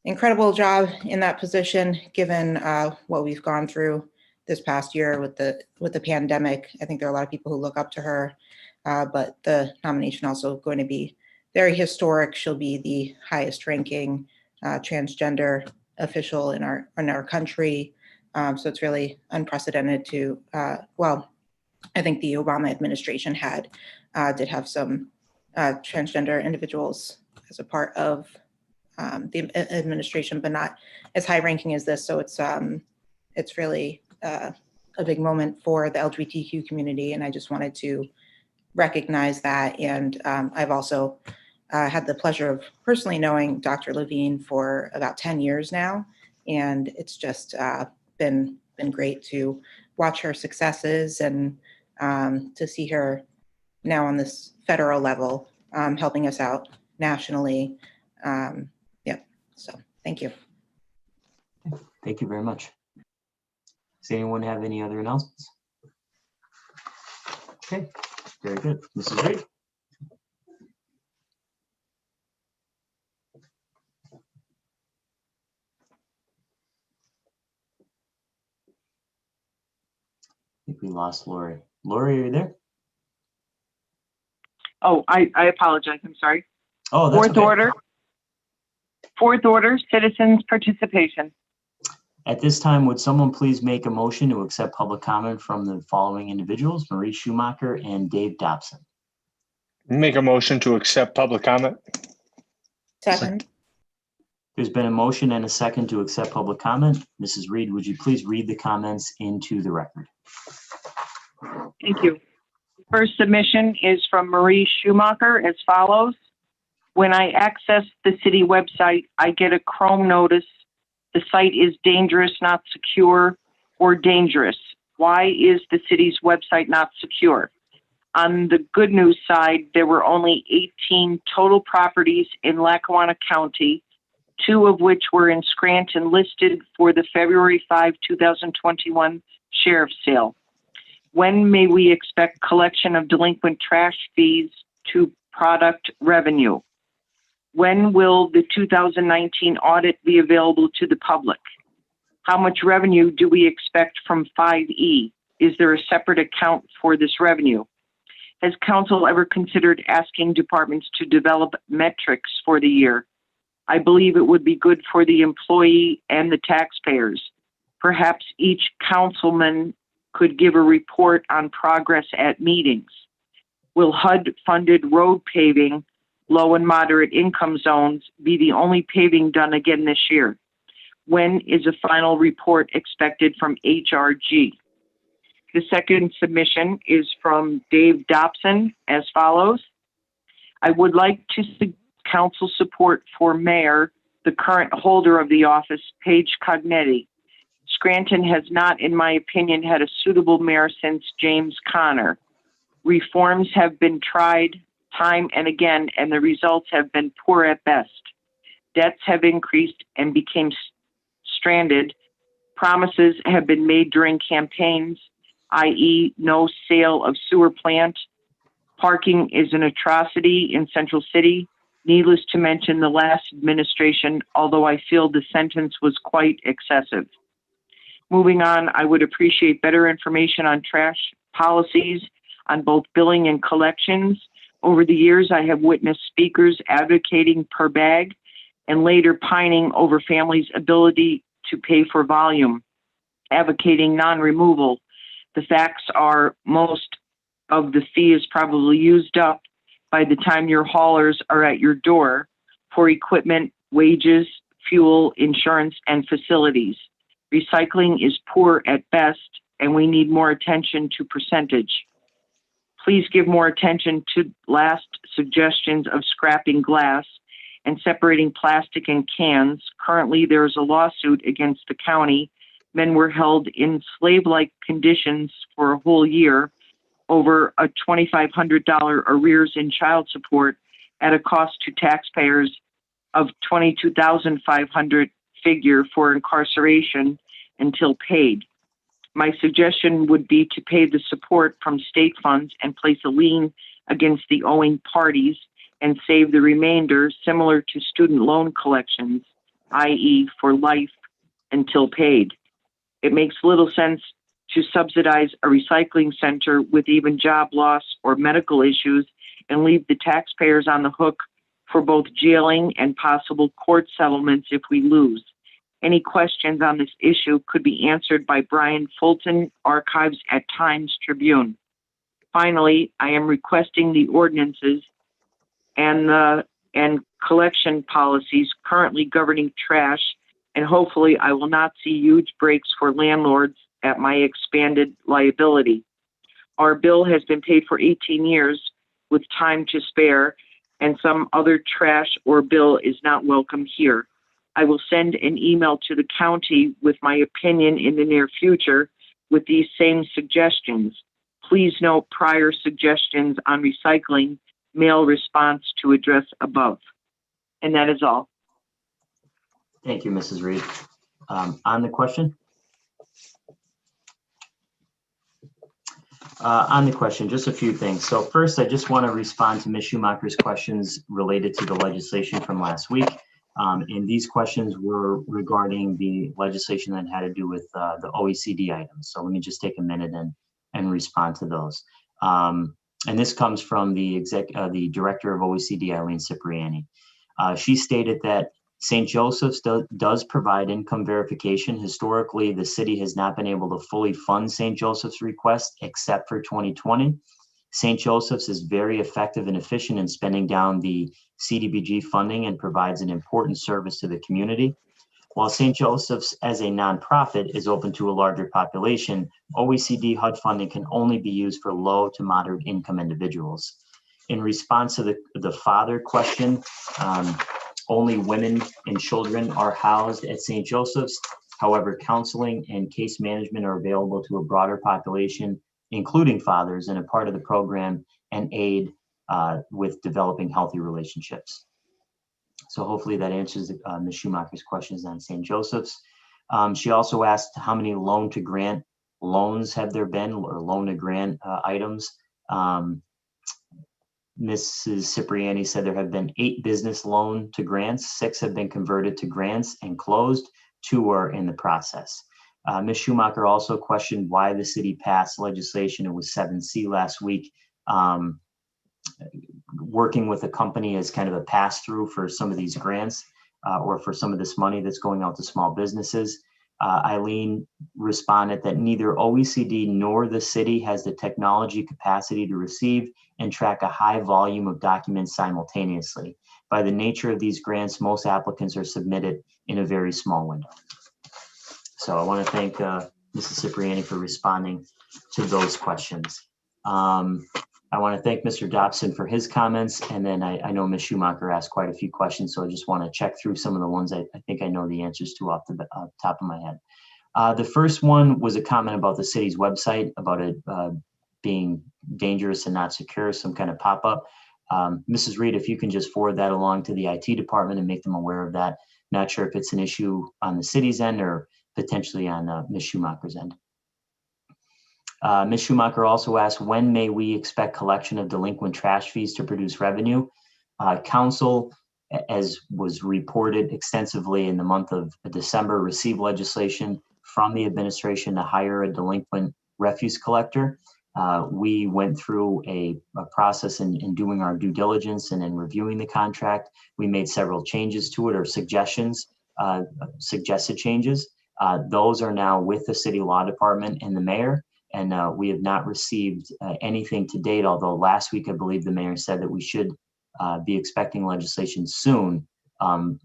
D: incredible job in that position, given what we've gone through this past year with the pandemic. I think there are a lot of people who look up to her, but the nomination also going to be very historic. She'll be the highest ranking transgender official in our country. So it's really unprecedented to, I think the Obama administration did have some transgender individuals as a part of the administration, but not as high ranking as this. So it's really a big moment for the LGBTQ community, and I just wanted to recognize that. And I've also had the pleasure of personally knowing Dr. Levine for about 10 years now, and it's just been great to watch her successes and to see her now on this federal level, helping us out nationally. So thank you.
A: Thank you very much. Does anyone have any other announcements? Okay, very good. Mrs. Reed. I think we lost Lori. Lori, are you there?
I: Oh, I apologize. I'm sorry.
A: Oh, that's okay.
I: Fourth order, citizens participation.
A: At this time, would someone please make a motion to accept public comment from the following individuals: Marie Schumacher and Dave Dobson?
H: Make a motion to accept public comment.
D: Second.
A: There's been a motion and a second to accept public comment. Mrs. Reed, would you please read the comments into the record?
I: Thank you. First submission is from Marie Schumacher as follows. When I access the city website, I get a Chrome notice. The site is dangerous, not secure, or dangerous. Why is the city's website not secure? On the good news side, there were only 18 total properties in Lackawanna County, 2 of which were in Scranton listed for the February 5, 2021 sheriff's sale. When may we expect collection of delinquent trash fees to product revenue? When will the 2019 audit be available to the public? How much revenue do we expect from 5E? Is there a separate account for this revenue? Has council ever considered asking departments to develop metrics for the year? I believe it would be good for the employee and the taxpayers. Perhaps each councilman could give a report on progress at meetings. Will HUD-funded road paving, low and moderate income zones, be the only paving done again this year? When is a final report expected from HRG? The second submission is from Dave Dobson as follows. I would like to seek council support for mayor, the current holder of the office, Paige Cognetti. Scranton has not, in my opinion, had a suitable mayor since James Connor. Reforms have been tried time and again, and the results have been poor at best. Debts have increased and became stranded. Promises have been made during campaigns, i.e. no sale of sewer plant. Parking is an atrocity in Central City. Needless to mention the last administration, although I feel the sentence was quite excessive. Moving on, I would appreciate better information on trash policies on both billing and collections. Over the years, I have witnessed speakers advocating per bag and later pining over families' ability to pay for volume, advocating non-removal. The facts are most of the fee is probably used up by the time your haulers are at your door for equipment, wages, fuel, insurance, and facilities. Recycling is poor at best, and we need more attention to percentage. Please give more attention to last suggestions of scrapping glass and separating plastic and cans. Currently, there is a lawsuit against the county. Men were held in slave-like conditions for a whole year over a $2,500 arrears in child support at a cost to taxpayers of $22,500 figure for incarceration until paid. My suggestion would be to pay the support from state funds and place a lien against the owing parties and save the remainder similar to student loan collections, i.e. for life until paid. It makes little sense to subsidize a recycling center with even job loss or medical issues and leave the taxpayers on the hook for both jailing and possible court settlements if we lose. Any questions on this issue could be answered by Brian Fulton, Archives at Times Tribune. Finally, I am requesting the ordinances and collection policies currently governing trash, and hopefully I will not see huge breaks for landlords at my expanded liability. Our bill has been paid for 18 years with time to spare, and some other trash or bill is not welcome here. I will send an email to the county with my opinion in the near future with these same suggestions. Please note prior suggestions on recycling, mail response to address above. And that is all.
A: Thank you, Mrs. Reed. On the question? On the question, just a few things. So first, I just want to respond to Ms. Schumacher's questions related to the legislation from last week. And these questions were regarding the legislation that had to do with the OECD items. So let me just take a minute and respond to those. And this comes from the director of OECD, Eileen Cipriani. She stated that St. Joseph's does provide income verification. Historically, the city has not been able to fully fund St. Joseph's request except for 2020. St. Joseph's is very effective and efficient in spending down the CDBG funding and provides an important service to the community. While St. Joseph's as a nonprofit is open to a larger population, OECD HUD funding can only be used for low to moderate income individuals. In response to the father question, only women and children are housed at St. Joseph's. However, counseling and case management are available to a broader population, including fathers, and a part of the program and aid with developing healthy relationships. So hopefully that answers Ms. Schumacher's questions on St. Joseph's. She also asked how many loan to grant loans have there been, or loan to grant items. Mrs. Cipriani said there have been 8 business loan to grants, 6 have been converted to grants and closed, 2 are in the process. Ms. Schumacher also questioned why the city passed legislation, it was 7C last week, working with a company as kind of a pass-through for some of these grants or for some of this money that's going out to small businesses. Eileen responded that neither OECD nor the city has the technology capacity to receive and track a high volume of documents simultaneously. By the nature of these grants, most applicants are submitted in a very small window. So I want to thank Mrs. Cipriani for responding to those questions. I want to thank Mr. Dobson for his comments, and then I know Ms. Schumacher asked quite a few questions, so I just want to check through some of the ones I think I know the answers to off the top of my head. The first one was a comment about the city's website, about it being dangerous and not secure, some kind of pop-up. Mrs. Reed, if you can just forward that along to the IT department and make them aware of that. Not sure if it's an issue on the city's end or potentially on Ms. Schumacher's end. Ms. Schumacher also asked, when may we expect collection of delinquent trash fees to produce revenue? Council, as was reported extensively in the month of December, received legislation from the administration to hire a delinquent refuse collector. We went through a process in doing our due diligence and in reviewing the contract. We made several changes to it, or suggested changes. Those are now with the city law department and the mayor. And we have not received anything to date, although last week I believe the mayor said that we should be expecting legislation soon from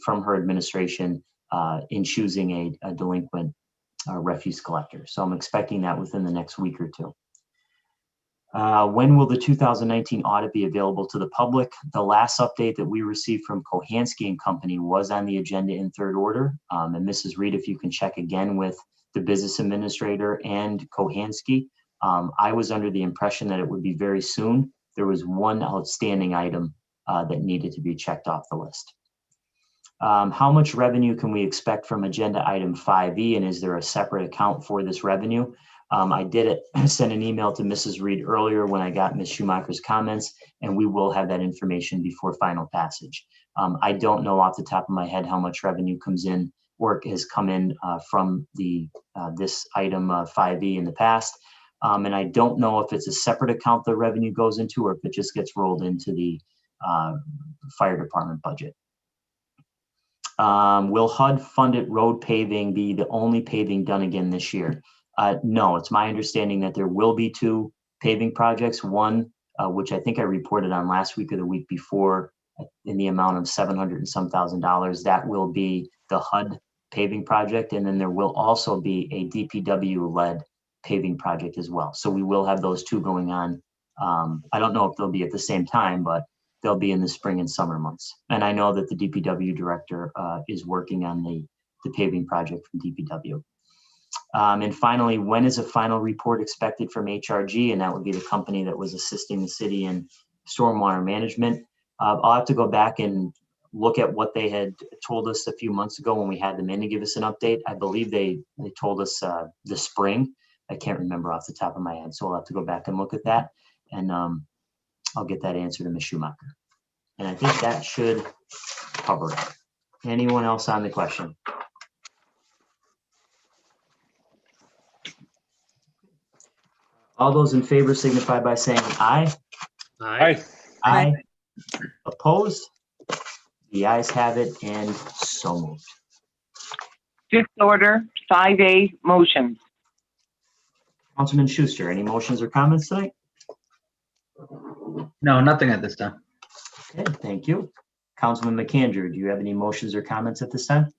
A: her administration in choosing a delinquent refuse collector. So I'm expecting that within the next week or two. When will the 2019 audit be available to the public? The last update that we received from Kohansky and Company was on the agenda in third order. And Mrs. Reed, if you can check again with the business administrator and Kohansky. I was under the impression that it would be very soon. There was one outstanding item that needed to be checked off the list. How much revenue can we expect from agenda item 5E, and is there a separate account for this revenue? I did send an email to Mrs. Reed earlier when I got Ms. Schumacher's comments, and we will have that information before final passage. I don't know off the top of my head how much revenue comes in or has come in from this item 5E in the past. And I don't know if it's a separate account the revenue goes into or if it just gets rolled into the fire department budget. Will HUD-funded road paving be the only paving done again this year? No, it's my understanding that there will be 2 paving projects. One, which I think I reported on last week or the week before, in the amount of $700 and some thousand. That will be the HUD paving project. And then there will also be a DPW-led paving project as well. So we will have those 2 going on. I don't know if they'll be at the same time, but they'll be in the spring and summer months. And I know that the DPW director is working on the paving project from DPW. And finally, when is a final report expected from HRG? And that would be the company that was assisting the city in stormwater management. I'll have to go back and look at what they had told us a few months ago when we had them in to give us an update. I believe they told us the spring. I can't remember off the top of my head, so I'll have to go back and look at that. And I'll get that answer to Ms. Schumacher. And I think that should cover it. Anyone else on the question? All those in favor signify by saying aye.
H: Aye.
A: Aye. Opposed? The ayes have it, and so moved.
I: Fifth order, 5A motions.
A: Councilman Schuster, any motions or comments tonight?
G: No, nothing at this time.
A: Okay, thank you. Councilman McAndrew, do you have any motions or comments at this time?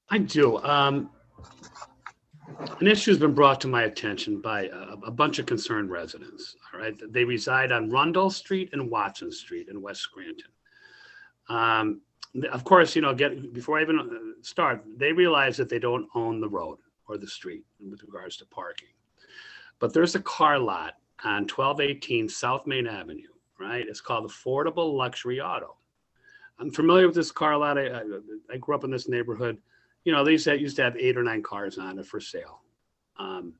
E: I do. An issue has been brought to my attention by a bunch of concerned residents. All right, they reside on Rundle Street and Watson Street in West Scranton. Of course, before I even start, they realize that they don't own the road or the street with regards to parking. But there's a car lot on 1218 South Main Avenue, right? It's called Affordable Luxury Auto. I'm familiar with this car lot. I grew up in this neighborhood. They used to have 8 or 9 cars on it for sale. And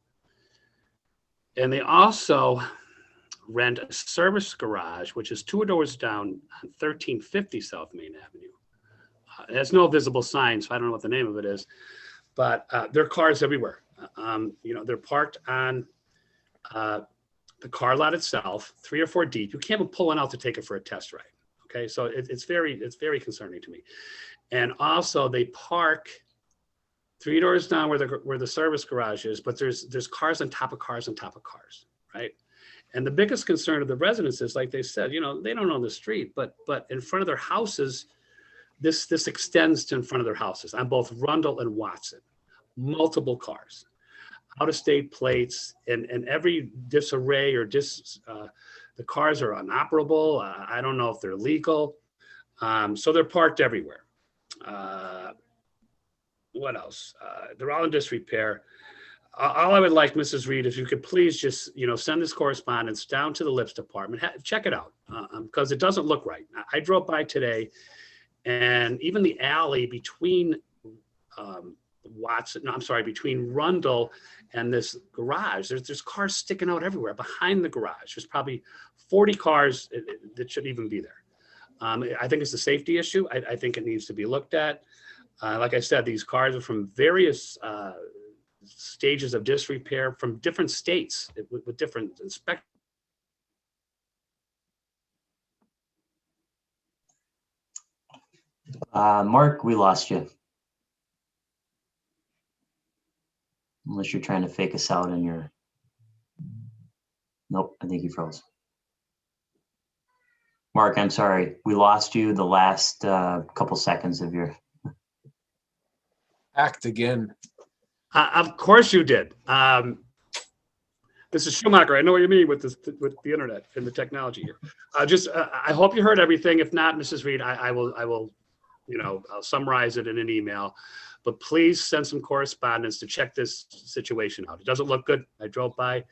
E: they also rent a service garage, which is 2 doors down on 1350 South Main Avenue. It has no visible sign, so I don't know what the name of it is, but there are cars everywhere. They're parked on the car lot itself, 3 or 4 deep. You can't even pull one out to take it for a test ride. Okay, so it's very concerning to me. And also they park 3 doors down where the service garage is, but there's cars on top of cars on top of cars, right? And the biggest concern of the residents is, like they said, they don't own the street, but in front of their houses, this extends to in front of their houses on both Rundle and Watson, multiple cars, out-of-state plates, and every disarray or the cars are inoperable. I don't know if they're legal. So they're parked everywhere. What else? They're all in disrepair. All I would like, Mrs. Reed, if you could please just, send this correspondence down to the Lips Department. Check it out, because it doesn't look right. I drove by today, and even the alley between between Rundle and this garage, there's cars sticking out everywhere behind the garage. There's probably 40 cars that shouldn't even be there. I think it's a safety issue. I think it needs to be looked at. Like I said, these cars are from various stages of disrepair from different states with different inspectors.
A: Mark, we lost you. Unless you're trying to fake us out in your... Nope, I think you froze. Mark, I'm sorry. We lost you the last couple seconds of your...
F: Act again.
E: Of course you did. This is Schumacher. I know what you mean with the internet and the technology here. I hope you heard everything. If not, Mrs. Reed, I will I'll summarize it in an email. But please send some correspondence to check this situation out. It doesn't look good. I drove by.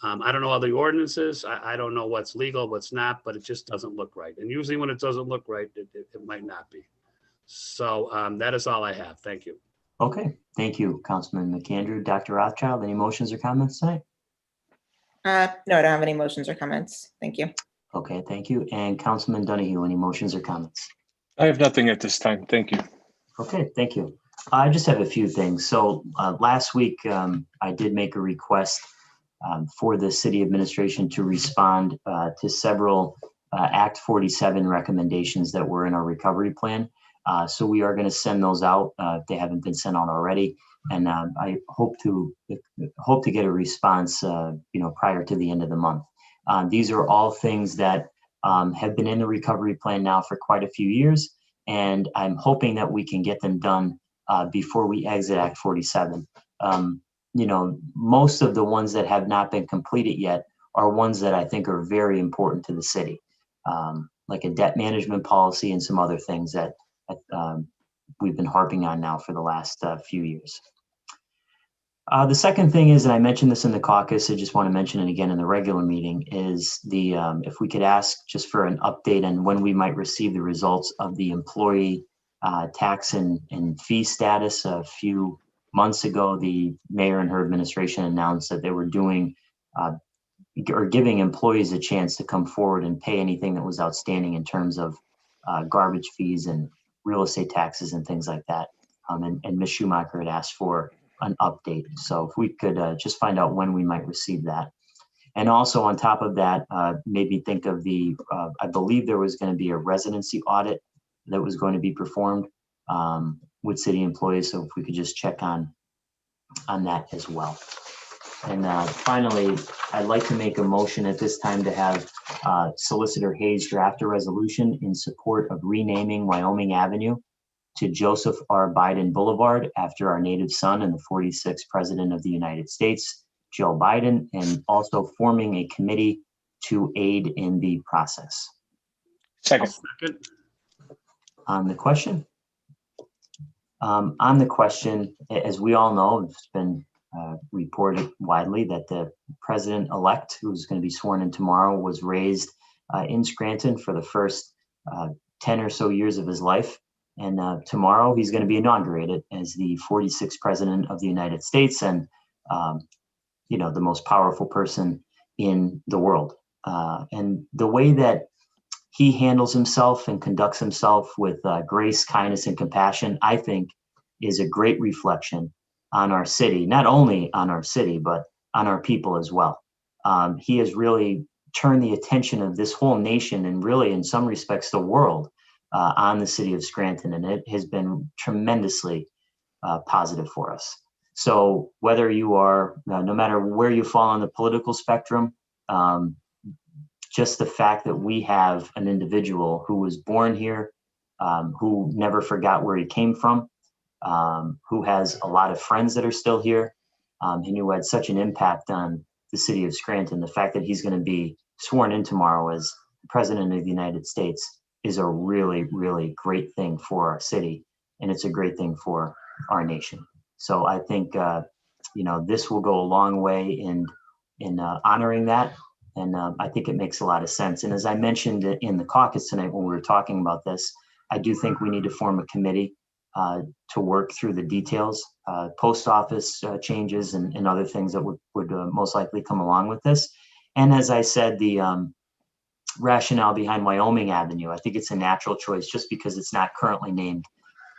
E: I don't know all the ordinances. I don't know what's legal, what's not, but it just doesn't look right. And usually when it doesn't look right, it might not be. So that is all I have. Thank you.
A: Okay, thank you, Councilman McAndrew. Dr. Rothchild, any motions or comments tonight?
D: No, I don't have any motions or comments. Thank you.
A: Okay, thank you. And Councilman Donahue, any motions or comments?
H: I have nothing at this time. Thank you.
A: Okay, thank you. I just have a few things. So last week, I did make a request for the city administration to respond to several Act 47 recommendations that were in our recovery plan. So we are going to send those out if they haven't been sent out already. And I hope to get a response, prior to the end of the month. These are all things that have been in the recovery plan now for quite a few years. And I'm hoping that we can get them done before we exit Act 47. Most of the ones that have not been completed yet are ones that I think are very important to the city, like a debt management policy and some other things that we've been harping on now for the last few years. The second thing is, and I mentioned this in the caucus, I just want to mention it again in the regular meeting, is the if we could ask just for an update on when we might receive the results of the employee tax and fee status. A few months ago, the mayor and her administration announced that they were doing or giving employees a chance to come forward and pay anything that was outstanding in terms of garbage fees and real estate taxes and things like that. And Ms. Schumacher had asked for an update. So if we could just find out when we might receive that. And also on top of that, maybe think of I believe there was going to be a residency audit that was going to be performed with city employees. So if we could just check on that as well. And finally, I'd like to make a motion at this time to have Solicitor Hayes draft a resolution in support of renaming Wyoming Avenue to Joseph R. Biden Boulevard after our native son and the 46th President of the United States, Joe Biden, and also forming a committee to aid in the process.
H: Second.
A: On the question? On the question, as we all know, it's been reported widely that the president-elect, who's going to be sworn in tomorrow, was raised in Scranton for the first 10 or so years of his life. And tomorrow he's going to be inaugurated as the 46th president of the United States and, you know, the most powerful person in the world. And the way that he handles himself and conducts himself with grace, kindness, and compassion, I think is a great reflection on our city, not only on our city, but on our people as well. He has really turned the attention of this whole nation and really in some respects the world on the city of Scranton, and it has been tremendously positive for us. So whether you are, no matter where you fall on the political spectrum, just the fact that we have an individual who was born here, who never forgot where he came from, who has a lot of friends that are still here, and who had such an impact on the city of Scranton, the fact that he's going to be sworn in tomorrow as President of the United States is a really, really great thing for our city, and it's a great thing for our nation. So I think, you know, this will go a long way in honoring that. And I think it makes a lot of sense. And as I mentioned in the caucus tonight when we were talking about this, I do think we need to form a committee to work through the details, post office changes and other things that would most likely come along with this. And as I said, the rationale behind Wyoming Avenue, I think it's a natural choice just because it's not currently named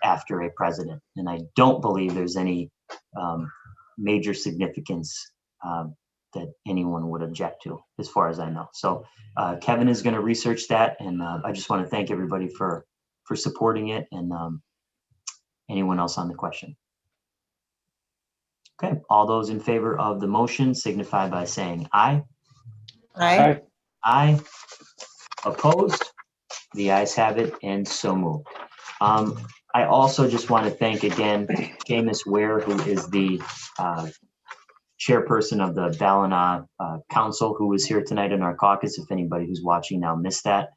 A: after a president. And I don't believe there's any major significance that anyone would object to, as far as I know. So Kevin is going to research that, and I just want to thank everybody for supporting it, and anyone else on the question. Okay, all those in favor of the motion signify by saying aye.
D: Aye.
A: Aye. Opposed? The ayes have it, and so moved. I also just want to thank again Seamus Weir, who is the chairperson of the Ballina Council, who was here tonight in our caucus. If anybody who's watching now missed that,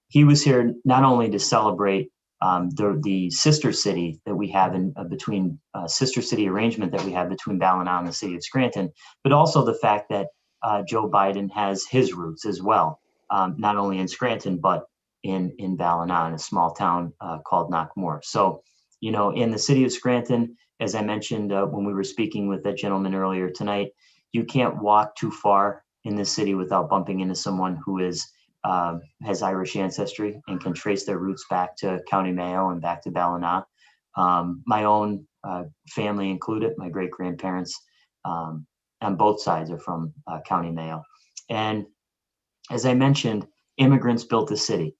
A: he was here not only to celebrate the sister city that we have in between sister city arrangement that we have between Ballina and the city of Scranton, but also the fact that Joe Biden has his roots as well, not only in Scranton but in Ballina, in a small town called Knockmore. So, you know, in the city of Scranton, as I mentioned when we were speaking with that gentleman earlier tonight, you can't walk too far in this city without bumping into someone who is has Irish ancestry and can trace their roots back to County Mayo and back to Ballina. My own family included, my great-grandparents on both sides are from County Mayo. And as I mentioned, immigrants built the city,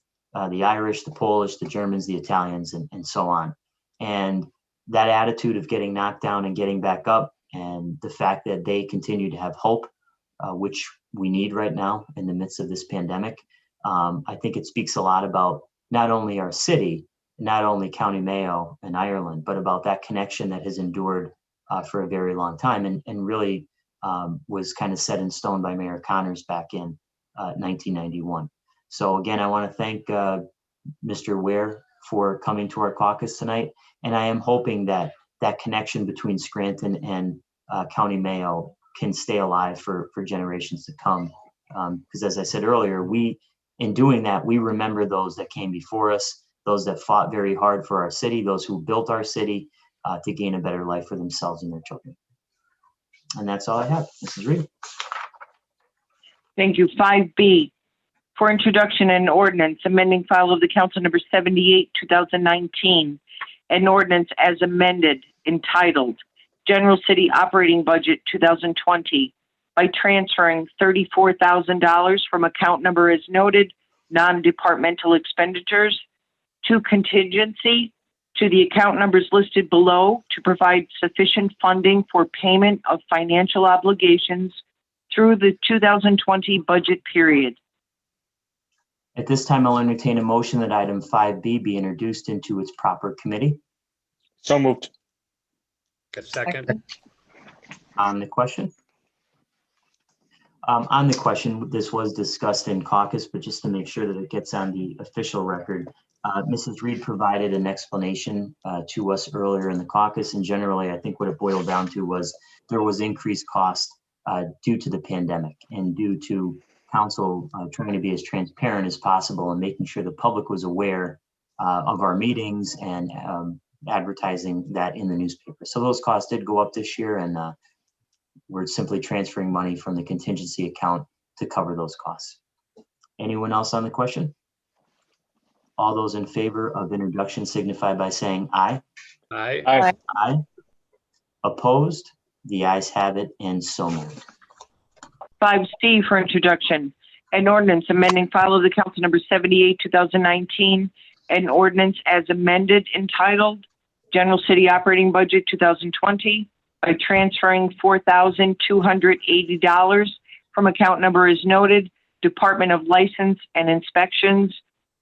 A: the Irish, the Polish, the Germans, the Italians, and so on. And that attitude of getting knocked down and getting back up, and the fact that they continue to have hope, which we need right now in the midst of this pandemic, I think it speaks a lot about not only our city, not only County Mayo and Ireland, but about that connection that has endured for a very long time, and really was kind of set in stone by Mayor Connors back in 1991. So again, I want to thank Mr. Weir for coming to our caucus tonight. And I am hoping that that connection between Scranton and County Mayo can stay alive for generations to come. Because as I said earlier, in doing that, we remember those that came before us, those that fought very hard for our city, those who built our city to gain a better life for themselves and their children. And that's all I have. Mrs. Reed.
I: Thank you. 5B, for introduction and ordinance, amending file of the council number 78, 2019, an ordinance as amended entitled General City Operating Budget 2020 by transferring $34,000 from account number as noted, non-departmental expenditures, to contingency to the account numbers listed below to provide sufficient funding for payment of financial obligations through the 2020 budget period.
A: At this time, I'll entertain a motion that item 5B be introduced into its proper committee.
H: So moved.
E: A second.
A: On the question? On the question, this was discussed in caucus, but just to make sure that it gets on the official record, Mrs. Reed provided an explanation to us earlier in the caucus, and generally, I think what it boiled down to was there was increased cost due to the pandemic and due to council trying to be as transparent as possible and making sure the public was aware of our meetings and advertising that in the newspaper. So those costs did go up this year, and we're simply transferring money from the contingency account to cover those costs. Anyone else on the question? All those in favor of introduction signify by saying aye.
E: Aye.
H: Aye.
A: Aye. Opposed? The ayes have it, and so moved.
I: 5C for introduction. An ordinance amending file of the council number 78, 2019, an ordinance as amended entitled General City Operating Budget 2020 by transferring $4,280 from account number as noted, Department of License and Inspections,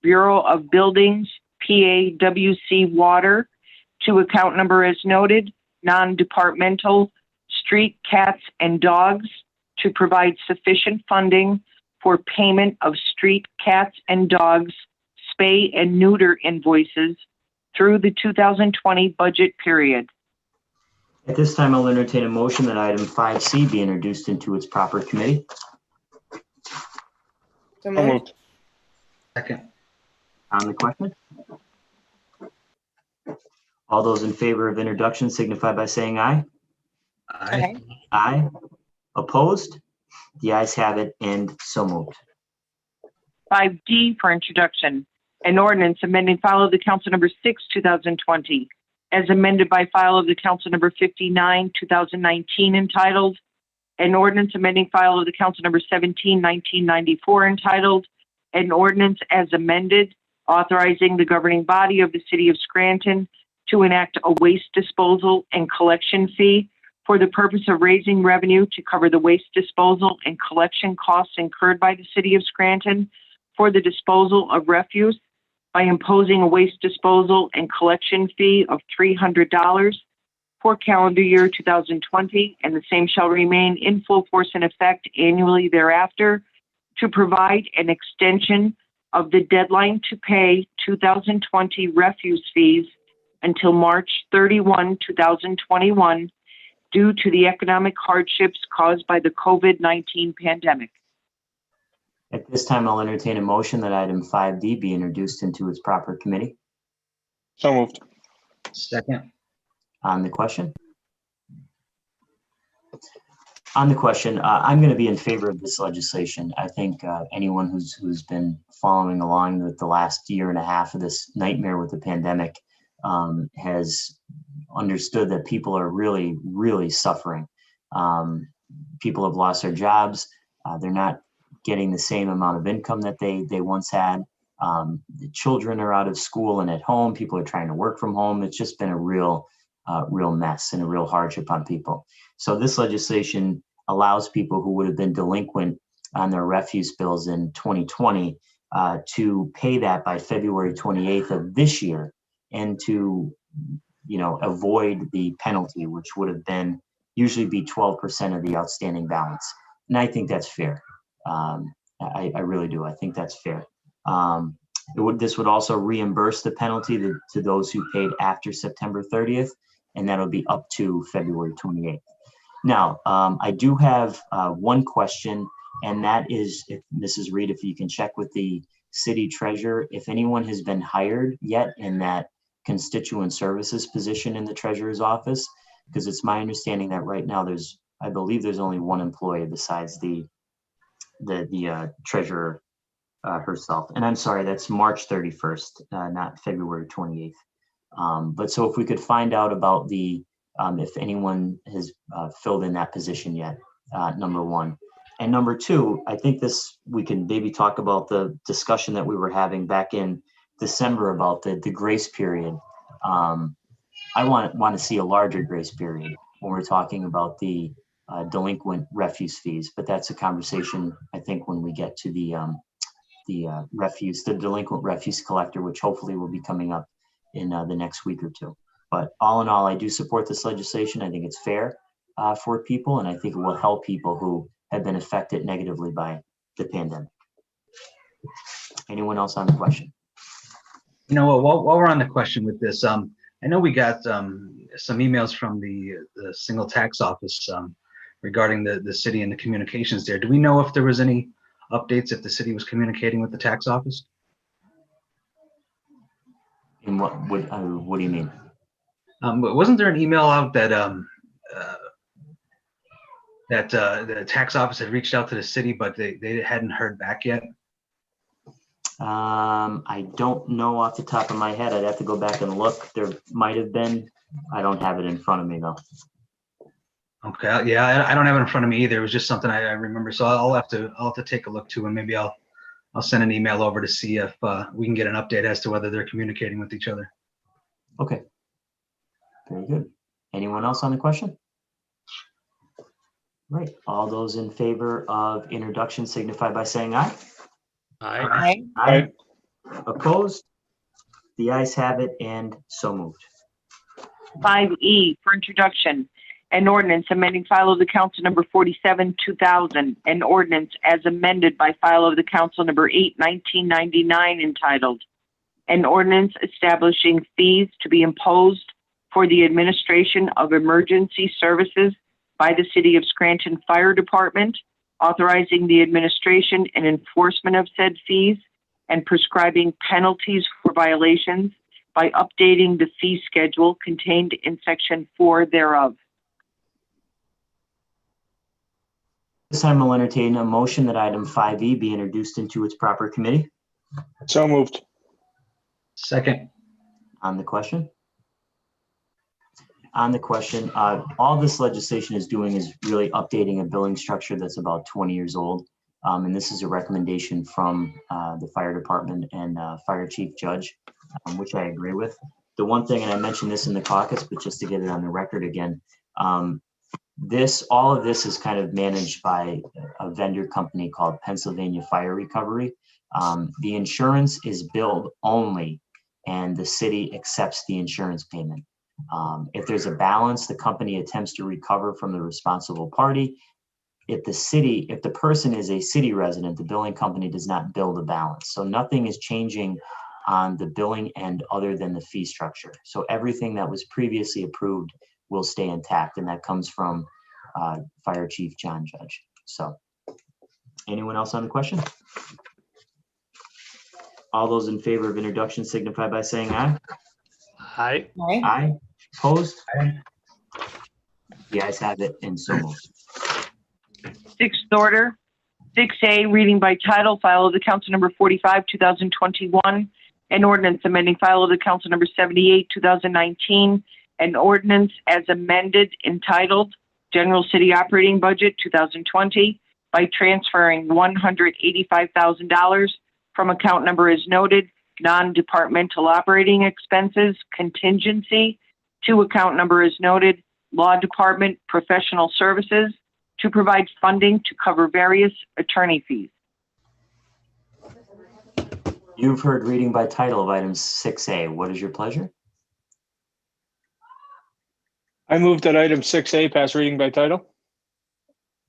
I: Bureau of Buildings, PAWC Water, to account number as noted, non-departmental, Street Cats and Dogs, to provide sufficient funding for payment of street cats and dogs spay and neuter invoices through the 2020 budget period.
A: At this time, I'll entertain a motion that item 5C be introduced into its proper committee.
D: So
H: So
D: moved.
H: moved.
G: Second.
A: On the question? All those in favor of introduction signify by saying aye.
G: Aye.
A: Aye. Opposed? The ayes have it, and so moved.
I: 5D for introduction. An ordinance amending file of the council number 6, 2020, as amended by file of the council number 59, 2019, entitled an ordinance amending file of the council number 17, 1994, entitled an ordinance as amended, authorizing the governing body of the city of Scranton to enact a waste disposal and collection fee for the purpose of raising revenue to cover the waste disposal and collection costs incurred by the city of Scranton for the disposal of refuse by imposing a waste disposal and collection fee of $300 for calendar year 2020, and the same shall remain in full force and effect annually thereafter, to provide an extension of the deadline to pay 2020 refuse fees until March 31, 2021, due to the economic hardships caused by the COVID-19 pandemic.
A: At this time, I'll entertain a motion that item 5D be introduced into its proper committee.
H: So moved.
G: Second.
A: On the question? On the question, I'm going to be in favor of this legislation. I think anyone who's been following along with the last year and a half of this nightmare with the pandemic has understood that people are really, really suffering. People have lost their jobs. They're not getting the same amount of income that they once had. The children are out of school and at home. People are trying to work from home. It's just been a real mess and a real hardship on people. So this legislation allows people who would have been delinquent on their refuse bills in 2020 to pay that by February 28th of this year, and to avoid the penalty, which would have been usually be 12% of the outstanding balance. And I think that's fair. I really do. I think that's fair. This would also reimburse the penalty to those who paid after September 30th, and that'll be up to February 28th. Now, I do have one question, and that is, if Mrs. Reed, if you can check with the city treasurer, if anyone has been hired yet in that constituent services position in the treasurer's office, because it's my understanding that right now I believe there's only one employee besides the treasurer herself. And I'm sorry, that's March 31st, not February 28th. But so if we could find out about if anyone has filled in that position yet, number one. And number two, I think we can maybe talk about the discussion that we were having back in December about the grace period. I want to see a larger grace period when we're talking about the delinquent refuse fees, but that's a conversation I think when we get to the the delinquent refuse collector, which hopefully will be coming up in the next week or two. But all in all, I do support this legislation. I think it's fair for people, and I think it will help people who have been affected negatively by the pandemic. Anyone else on the question?
G: You know, while we're on the question with this, I know we got some emails from the single tax office regarding the city and the communications there. Do we know if there was any updates, if the city was communicating with the tax office?
A: And what do you mean?
G: Wasn't there an email out that the tax office had reached out to the city, but they hadn't heard back yet?
A: I don't know off the top of my head. I'd have to go back and look. There might have been. I don't have it in front of me though.
G: Okay, yeah, I don't have it in front of me either. It was just something I remember. So I'll have to take a look too, and maybe I'll send an email over to see if we can get an update as to whether they're communicating with each other.
A: Okay. Very good. Anyone else on the question? Right. All those in favor of introduction signify by saying aye.
E: Aye.
A: Aye. Opposed? The ayes have it, and so moved.
I: 5E for introduction. An ordinance amending file of the council number 47, 2000. An ordinance as amended by file of the council number 8, 1999, entitled, an ordinance establishing fees to be imposed for the administration of emergency services by the City of Scranton Fire Department, authorizing the administration and enforcement of said fees, and prescribing penalties for violations by updating the fee schedule contained in Section 4 thereof.
A: This time I'll entertain a motion that item 5E be introduced into its proper committee.
H: So moved.
G: Second.
A: On the question? On the question, all this legislation is doing is really updating a billing structure that's about 20 years old. And this is a recommendation from the fire department and fire chief judge, which I agree with. The one thing, and I mentioned this in the caucus, but just to get it on the record again, all of this is kind of managed by a vendor company called Pennsylvania Fire Recovery. The insurance is billed only, and the city accepts the insurance payment. If there's a balance, the company attempts to recover from the responsible party. If the person is a city resident, the billing company does not bill the balance. So nothing is changing on the billing end other than the fee structure. So everything that was previously approved will stay intact, and that comes from Fire Chief John Judge. So anyone else on the question? All those in favor of introduction signify by saying aye.
E: Aye.
A: Aye. Opposed? Aye. The ayes have it, and so moved.
I: Sixth order, 6A, reading by title, file of the council number 45, 2021. An ordinance amending file of the council number 78, 2019. An ordinance as amended entitled General City Operating Budget 2020 by transferring $185,000 from account number as noted, non-departmental operating expenses contingency, to account number as noted, Law Department Professional Services, to provide funding to cover various attorney fees.
A: You've heard reading by title of item 6A. What is your pleasure?
H: I move that item 6A pass reading by title.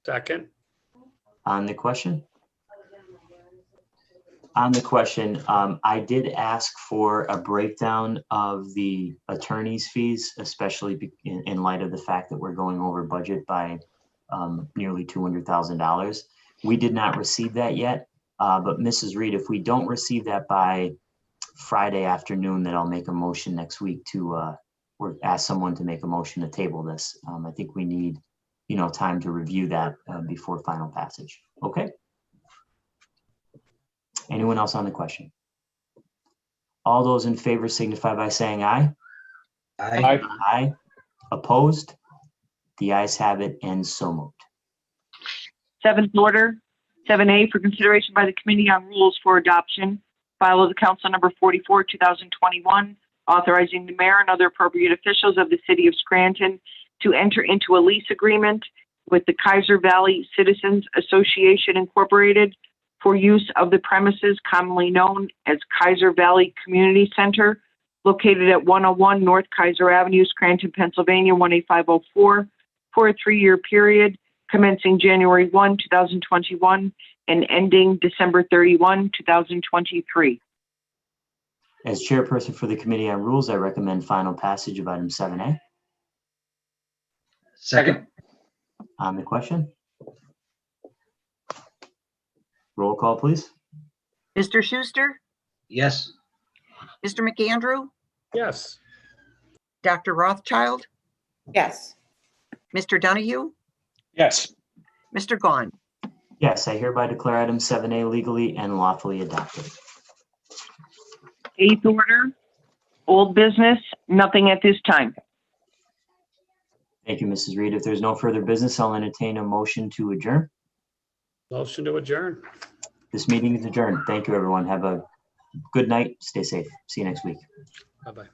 E: Second.
A: On the question? On the question, I did ask for a breakdown of the attorney's fees, especially in light of the fact that we're going over budget by nearly $200,000. We did not receive that yet, but Mrs. Reed, if we don't receive that by Friday afternoon, then I'll make a motion next week to or ask someone to make a motion to table this. I think we need, time to review that before final passage. Okay. Anyone else on the question? All those in favor signify by saying aye.
H: Aye.
A: Aye. Opposed? The ayes have it, and so moved.
I: Seventh order, 7A, for consideration by the Committee on Rules for Adoption, file of the council number 44, 2021, authorizing the mayor and other appropriate officials of the City of Scranton to enter into a lease agreement with the Kaiser Valley Citizens Association Incorporated for use of the premises commonly known as Kaiser Valley Community Center, located at 101 North Kaiser Avenue, Scranton, Pennsylvania, 18504, for a 3-year period commencing January 1, 2021 and ending December 31, 2023.
A: As chairperson for the Committee on Rules, I recommend final passage of item 7A.
G: Second.
A: On the question? Roll call, please.
J: Mr. Schuster,
G: Yes.
J: Mr. McAndrew,
E: Yes.
J: Dr. Rothchild,
D: Yes.
J: Mr. Donahue,
H: Yes.
J: Mr. Gaughan.
A: Yes, I hereby declare item 7A legally and lawfully adopted.
I: 8th order, old business, nothing at this time.
A: Thank you, Mrs. Reed. If there's no further business, I'll entertain a motion to adjourn.
E: Motion to adjourn.
A: This meeting is adjourned. Thank you, everyone. Have a good night. Stay safe. See you next week.
E: Bye-bye.